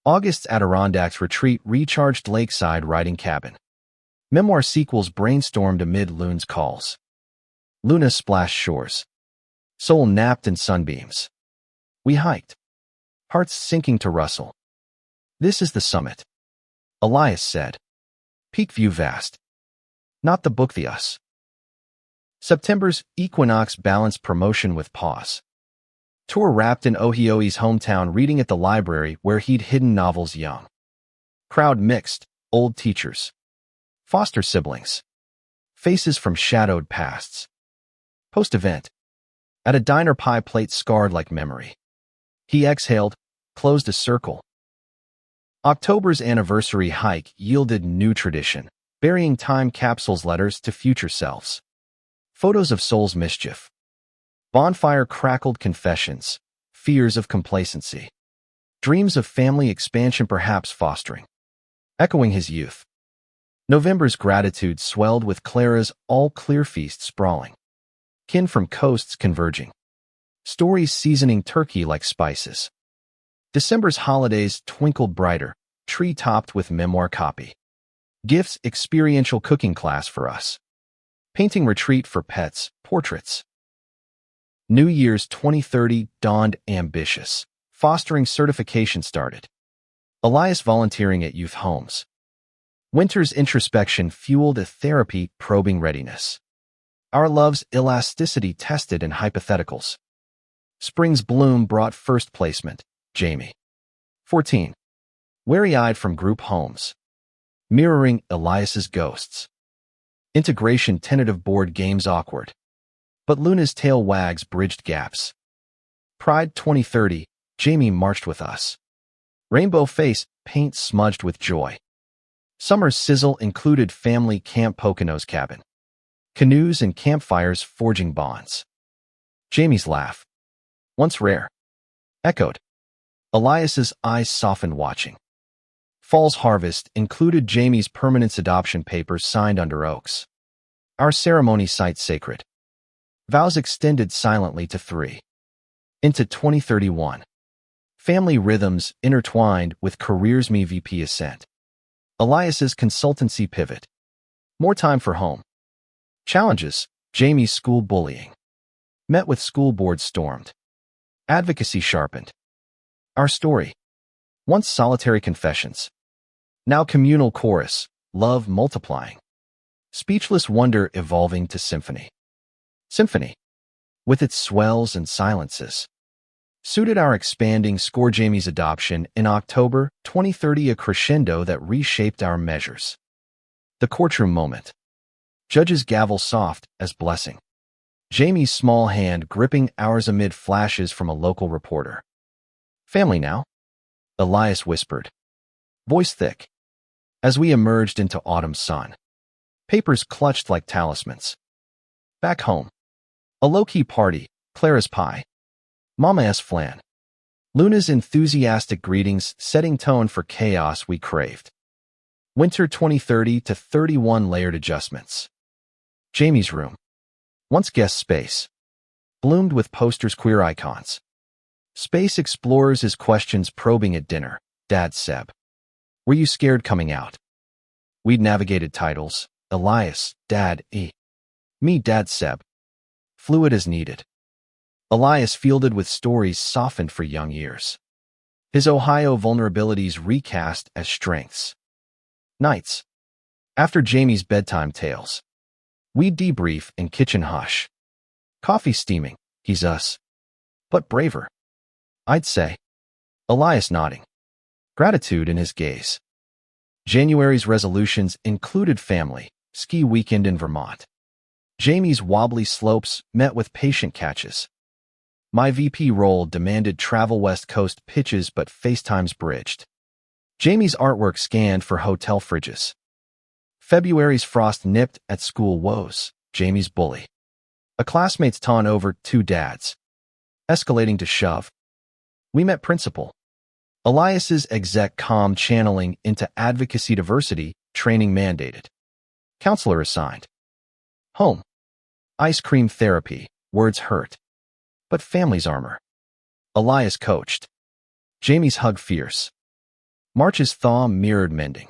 August's Adirondacks retreat recharged lakeside riding cabin. Memoir sequels brainstormed amid Luna's calls. Luna splashed shores. Soul napped in sunbeams. We hiked, hearts sinking to rustle. This is the summit, Elias said. Peak view vast. Not the book, the us. September's equinox balanced promotion with pause. Tour wrapped in Ohio's hometown, reading at the library where he'd hidden novels young. Crowd mixed, old teachers, foster siblings, faces from shadowed pasts. Post-event, at a diner, pie plate scarred like memory. He exhaled, closed a circle. October's anniversary hike yielded new tradition, burying time capsules, letters to future selves. Photos of soul's mischief. Bonfire crackled confessions, fears of complacency. Dreams of family expansion, perhaps fostering. Echoing his youth. November's gratitude swelled with Clara's all-clear feast sprawling. Kin from coasts converging. Stories seasoning turkey like spices. December's holidays twinkled brighter, tree-topped with memoir copy. Gifts, experiential cooking class for us. Painting retreat for pets, portraits. New Year's 2030 dawned ambitious. Fostering certification started. Elias volunteering at youth homes. Winter's introspection fueled a therapy probing readiness. Our love's elasticity tested in hypotheticals. Spring's bloom brought first placement, Jamie. 14. Wary-eyed from group homes. Mirroring Elias's ghosts. Integration tentative, board games awkward. But Luna's tail wags bridged gaps. Pride 2030, Jamie marched with us. Rainbow face, paint smudged with joy. Summer's sizzle included family camp, Pocono's cabin. Canoes and campfires forging bonds. Jamie's laugh, once rare, echoed. Elias's eyes softened watching. Fall's harvest included Jamie's permanence adoption papers signed under oaks. Our ceremony site sacred. Vows extended silently to 3. Into 2031. Family rhythms intertwined with careers. Me VP ascent. Elias's consultancy pivot. More time for home. Challenges. Jamie's school bullying. Met with school board stormed. Advocacy sharpened. Our story. Once solitary confessions. Now communal chorus. Love multiplying. Speechless wonder evolving to symphony. Symphony, with its swells and silences, suited our expanding score. Jamie's adoption in October 2030, a crescendo that reshaped our measures. The courtroom moment. Judge's gavel soft as blessing. Jamie's small hand gripping ours amid flashes from a local reporter. Family now? Elias whispered, voice thick. As we emerged into autumn sun. Papers clutched like talismans. Back home. A low-key party, Clara's pie. Mama's flan. Luna's enthusiastic greetings setting tone for chaos we craved. Winter 2030 to 31 layered adjustments. Jamie's room. Once guest space. Bloomed with posters, queer icons. Space explores his questions probing at dinner. Dad Seb. Were you scared coming out? We'd navigated titles. Elias, Dad E. Me, Dad Seb. Fluid as needed. Elias fielded with stories softened for young ears. His Ohio vulnerabilities recast as strengths. Nights. After Jamie's bedtime tales. We debrief in kitchen hush. Coffee steaming. He's us. But braver. I'd say. Elias nodding. Gratitude in his gaze. January's resolutions included family, ski weekend in Vermont. Jamie's wobbly slopes met with patient catches. My VP role demanded travel West Coast pitches but FaceTimes bridged. Jamie's artwork scanned for hotel fridges. February's frost nipped at school woes. Jamie's bully. A classmate's taunt over two dads. Escalating to shove. We met principal. Elias's exec comm channeling into advocacy diversity, training mandated. Counselor assigned. Home. Ice cream therapy, words hurt. But family's armor. Elias coached. Jamie's hug fierce. March's thaw mirrored mending.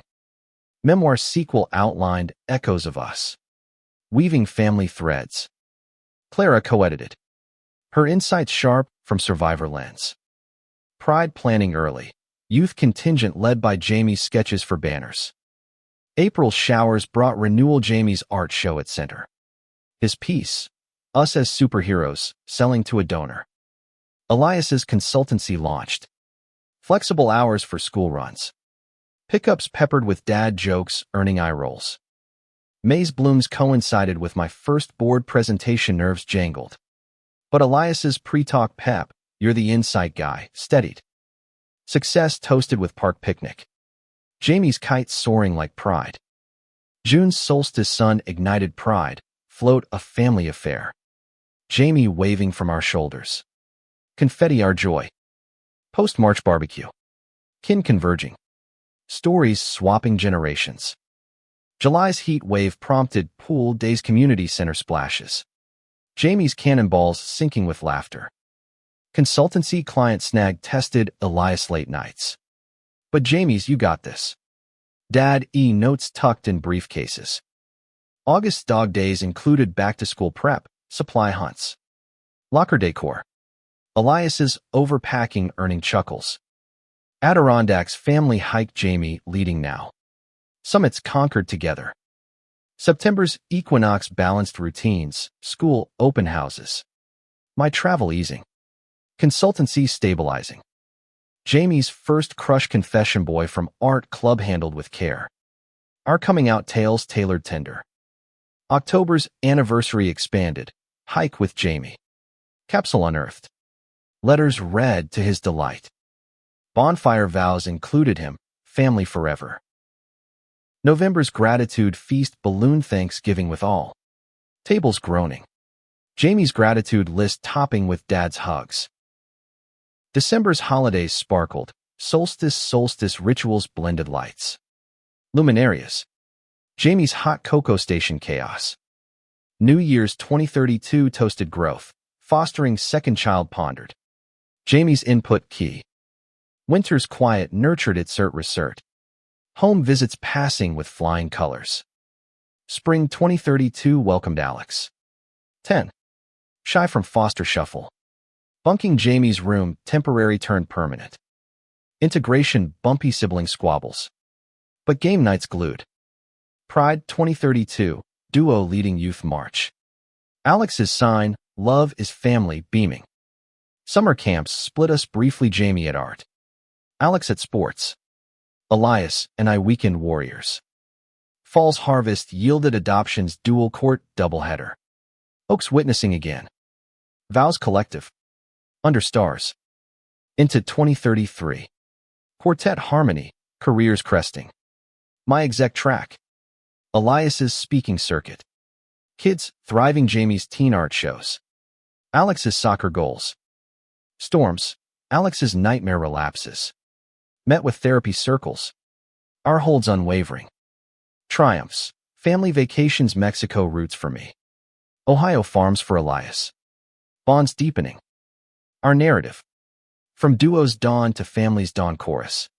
Memoir sequel outlined echoes of us. Weaving family threads. Clara co-edited. Her insights sharp from survivor lens. Pride planning early. Youth contingent led by Jamie's sketches for banners. April's showers brought renewal. Jamie's art show at center. His piece, Us as Superheroes, selling to a donor. Elias's consultancy launched. Flexible hours for school runs. Pickups peppered with dad jokes, earning eye rolls. May's blooms coincided with my first board presentation. Nerves jangled. But Elias's pre-talk pep, you're the insight guy, steadied. Success toasted with park picnic. Jamie's kite soaring like pride. June's solstice sun ignited pride, float a family affair. Jamie waving from our shoulders. Confetti our joy. Post-March barbecue. Kin converging. Stories swapping generations. July's heat wave prompted pool days community center splashes. Jamie's cannonballs sinking with laughter. Consultancy client snag tested Elias late nights. But Jamie's you got this. Dad notes tucked in briefcases. August dog days included back-to-school prep, supply hunts. Locker decor. Elias's overpacking earning chuckles. Adirondacks family hike. Jamie leading now. Summits conquered together. September's equinox balanced routines, school open houses. My travel easing. Consultancy stabilizing. Jamie's first crush confession. Boy from art club handled with care. Our coming out tales tailored tender. October's anniversary expanded. Hike with Jamie. Capsule unearthed. Letters read to his delight. Bonfire vows included him, family forever. November's gratitude feast. Balloon Thanksgiving with all. Tables groaning. Jamie's gratitude list topping with dad's hugs. December's holidays sparkled. Solstice rituals blended lights. Luminarias. Jamie's hot cocoa station chaos. New Year's 2032 toasted growth. Fostering second child pondered. Jamie's input key. Winter's quiet nurtured its research. Home visits passing with flying colors. Spring 2032 welcomed Alex. 10. Shy from foster shuffle. Bunking Jamie's room temporary turned permanent. Integration bumpy sibling squabbles. But game nights glued. Pride 2032 duo leading youth march. Alex's sign, love is family beaming. Summer camps split us briefly. Jamie at art. Alex at sports. Elias and I weekend warriors. Fall's harvest yielded adoptions dual court doubleheader. Oaks witnessing again. Vows collective. Under stars. Into 2033. Quartet harmony, careers cresting. My exec track. Elias's speaking circuit. Kids thriving. Jamie's teen art shows. Alex's soccer goals. Storms. Alex's nightmare relapses. Met with therapy circles. Our holds unwavering. Triumphs. Family vacations. Mexico roots for me. Ohio farms for Elias. Bonds deepening. Our narrative. From duo's dawn to family's dawn chorus.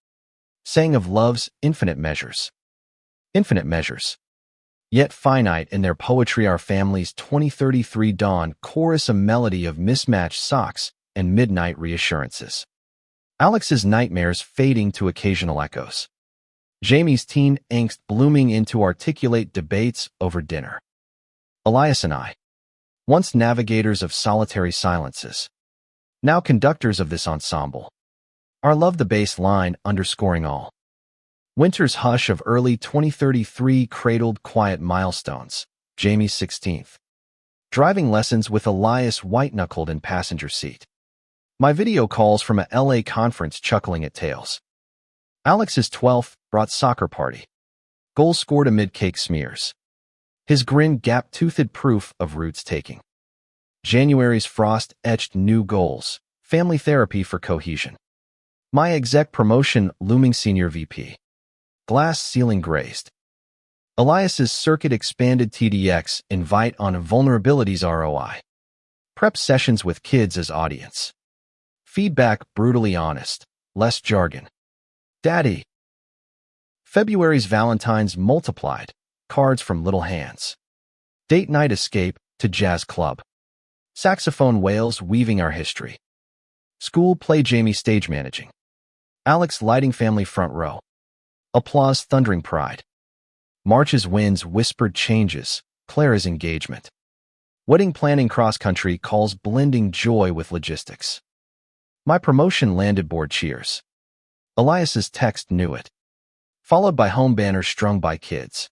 Sang of love's infinite measures. Infinite measures. Yet finite in their poetry. Our family's 2033 dawn chorus. A melody of mismatched socks and midnight reassurances. Alex's nightmares fading to occasional echoes. Jamie's teen angst blooming into articulate debates over dinner. Elias and I, once navigators of solitary silences, now conductors of this ensemble. Our love the bass line underscoring all. Winter's hush of early 2033 cradled quiet milestones. Jamie's 16th. Driving lessons with Elias white-knuckled in passenger seat. My video calls from a LA conference chuckling at tales. Alex's 12th brought soccer party. Goals scored amid cake smears. His grin gap-toothed proof of roots taking. January's frost etched new goals. Family therapy for cohesion. My exec promotion looming senior VP. Glass ceiling grazed. Elias's circuit expanded TDX invite on vulnerabilities ROI. Prep sessions with kids as audience. Feedback brutally honest, less jargon. Daddy. February's Valentine's multiplied, cards from little hands. Date night escape to jazz club. Saxophone wails weaving our history. School play Jamie stage managing. Alex lighting family front row. Applause thundering pride. March's winds whispered changes, Clara's engagement. Wedding planning cross-country calls blending joy with logistics. My promotion landed board cheers. Elias's text knew it. Followed by home banners strung by kids.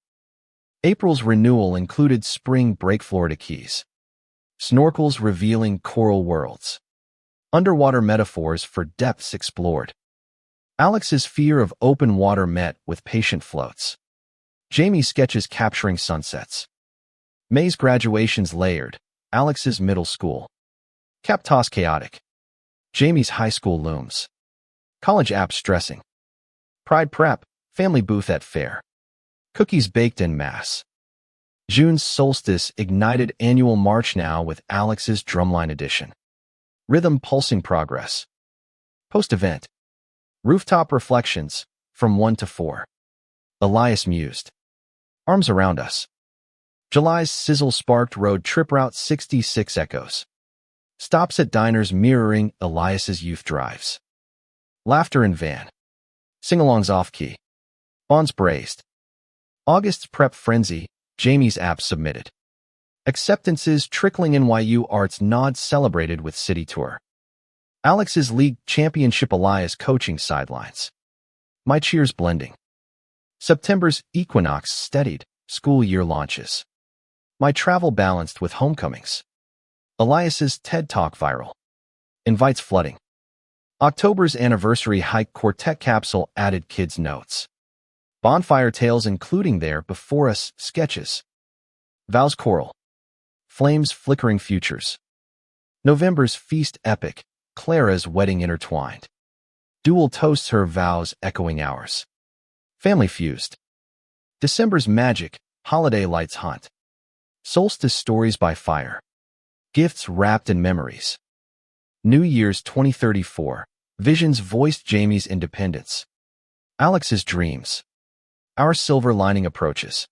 April's renewal included spring break Florida Keys. Snorkels revealing coral worlds. Underwater metaphors for depths explored. Alex's fear of open water met with patient floats. Jamie's sketches capturing sunsets. May's graduations layered. Alex's middle school. Cap toss chaotic. Jamie's high school looms. College apps stressing. Pride prep. Family booth at fair. Cookies baked en masse. June's solstice ignited annual march now with Alex's drumline edition. Rhythm pulsing progress. Post-event. Rooftop reflections, from 1 to 4. Elias mused. Arms around us. July's sizzle sparked road trip route 66 echoes. Stops at diners mirroring Elias's youth drives. Laughter in van. Sing-alongs off-key. Bonds braced. August's prep frenzy, Jamie's app submitted. Acceptances trickling NYU arts nods celebrated with city tour. Alex's league championship Elias coaching sidelines. My cheers blending. September's equinox steadied, school year launches. My travel balanced with homecomings. Elias's TED Talk viral. Invites flooding. October's anniversary hike quartet capsule added kids' notes. Bonfire tales including their before us sketches. Vows choral. Flames flickering futures. November's feast epic. Clara's wedding intertwined. Dual toasts her vows echoing ours. Family fused. December's magic. Holiday lights hunt. Solstice stories by fire. Gifts wrapped in memories. New Year's 2034. Visions voiced Jamie's independence. Alex's dreams. Our silver lining approaches.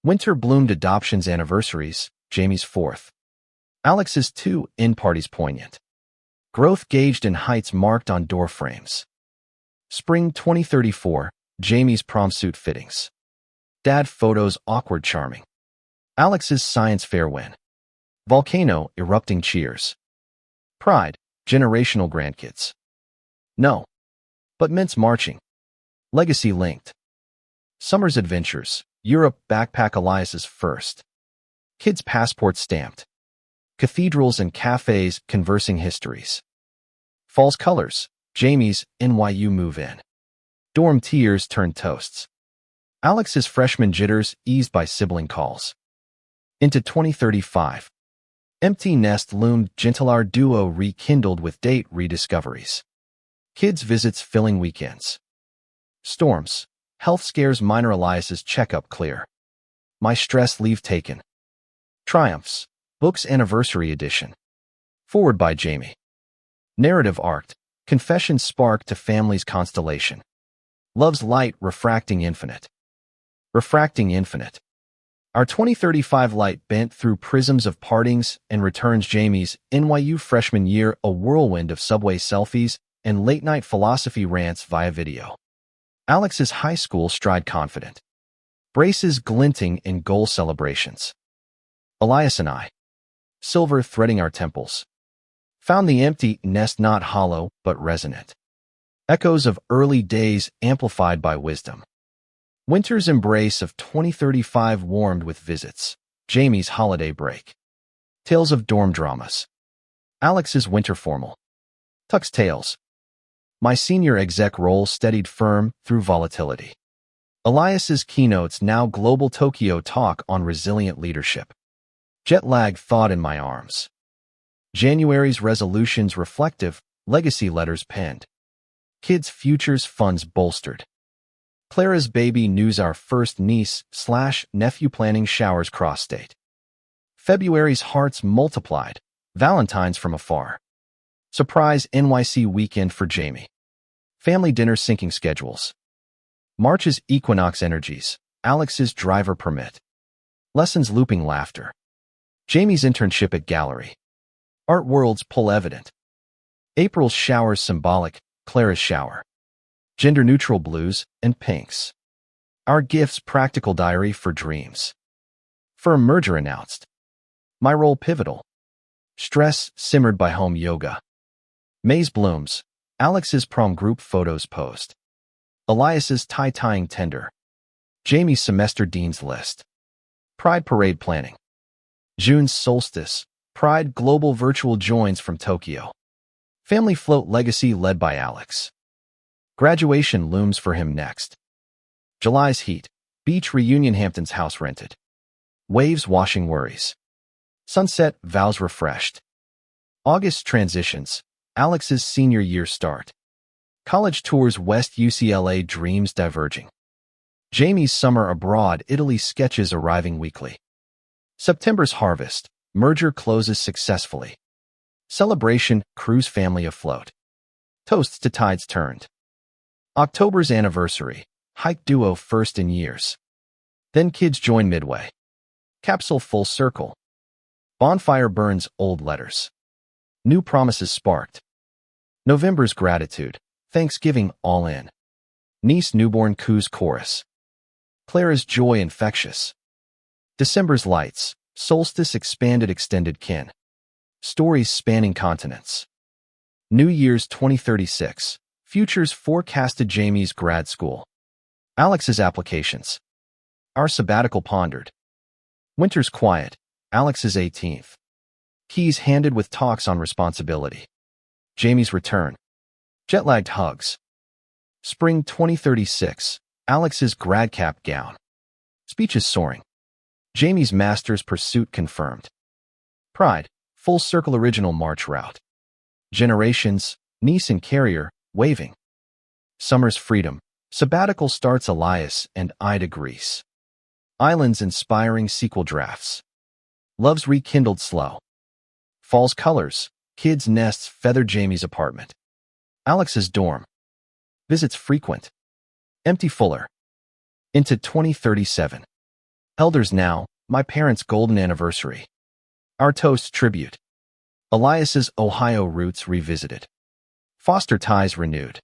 Winter bloomed adoptions anniversaries. Jamie's 4th. Alex's 2 in-parties poignant. Growth gauged in heights marked on door frames. Spring 2034. Jamie's prom suit fittings. Dad photos awkward charming. Alex's science fair win. Volcano erupting cheers. Pride, generational grandkids. No. But mints marching. Legacy linked. Summer's adventures. Europe backpack Elias's first. Kids passport stamped. Cathedrals and cafes conversing histories. Fall's colors. Jamie's NYU move-in. Dorm tears turned toasts. Alex's freshman jitters eased by sibling calls. Into 2035. Empty nest loomed gentler duo rekindled with date rediscoveries. Kids visits filling weekends. Storms. Health scares minor Elias's checkup clear. My stress leave taken. Triumphs. Books Anniversary Edition. Forward by Jamie. Narrative arced. Confession spark to family's constellation. Love's light refracting infinite. Refracting infinite. Our 2035 light bent through prisms of partings and returns Jamie's NYU freshman year a whirlwind of subway selfies, and late-night philosophy rants via video. Alex's high school stride confident. Braces glinting in goal celebrations. Elias and I. Silver threading our temples. Found the empty nest not hollow, but resonant. Echoes of early days amplified by wisdom. Winter's embrace of 2035 warmed with visits. Jamie's holiday break. Tales of dorm dramas. Alex's winter formal. Tux tales. My senior exec role steadied firm through volatility. Elias's keynotes now global Tokyo talk on resilient leadership. Jet lag thawed in my arms. January's resolutions reflective, legacy letters penned. Kids' futures funds bolstered. Clara's baby news our first niece/nephew planning showers cross-state. February's hearts multiplied, Valentine's from afar. Surprise NYC weekend for Jamie. Family dinner syncing schedules. March's equinox energies, Alex's driver permit. Lessons looping laughter. Jamie's internship at gallery. Art worlds pull evident. April's showers symbolic, Clara's shower. Gender-neutral blues and pinks. Our gifts practical diary for dreams. Firm merger announced. My role pivotal. Stress simmered by home yoga. May's blooms. Alex's prom group photos post. Elias's tie-tying tender. Jamie's semester dean's list. Pride parade planning. June's solstice. Pride global virtual joins from Tokyo. Family float legacy led by Alex. Graduation looms for him next. July's heat. Beach reunion Hampton's house rented. Waves washing worries. Sunset vows refreshed. August transitions. Alex's senior year start. College tours West UCLA dreams diverging. Jamie's summer abroad Italy sketches arriving weekly. September's harvest. Merger closes successfully. Celebration cruise family afloat. Toasts to tides turned. October's anniversary. Hike duo first in years. Then kids join midway. Capsule full circle. Bonfire burns old letters. New promises sparked. November's gratitude. Thanksgiving all in. Niece newborn coos chorus. Clara's joy infectious. December's lights. Solstice expanded extended kin. Stories spanning continents. New Year's 2036. Futures forecasted Jamie's grad school. Alex's applications. Our sabbatical pondered. Winter's quiet. Alex's 18th. Keys handed with talks on responsibility. Jamie's return. Jet-lagged hugs. Spring 2036. Alex's grad cap gown. Speeches soaring. Jamie's master's pursuit confirmed. Pride. Full circle original March route. Generations. Niece and carrier. Waving. Summer's freedom. Sabbatical starts Elias and I to Greece. Islands inspiring sequel drafts. Love's rekindled slow. Fall's colors. Kids' nests feather Jamie's apartment. Alex's dorm. Visits frequent. Empty fuller. Into 2037. Elders now, my parents' golden anniversary. Our toast tribute. Elias's Ohio roots revisited. Foster ties renewed.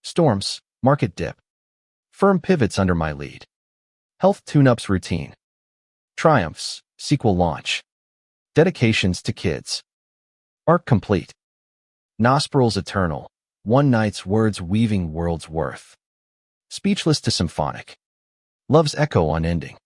Storms, market dip. Firm pivots under my lead. Health tune-ups routine. Triumphs, sequel launch. Dedications to kids. Arc complete. Nostrils eternal. One night's words weaving world's worth. Speechless to symphonic. Love's echo unending.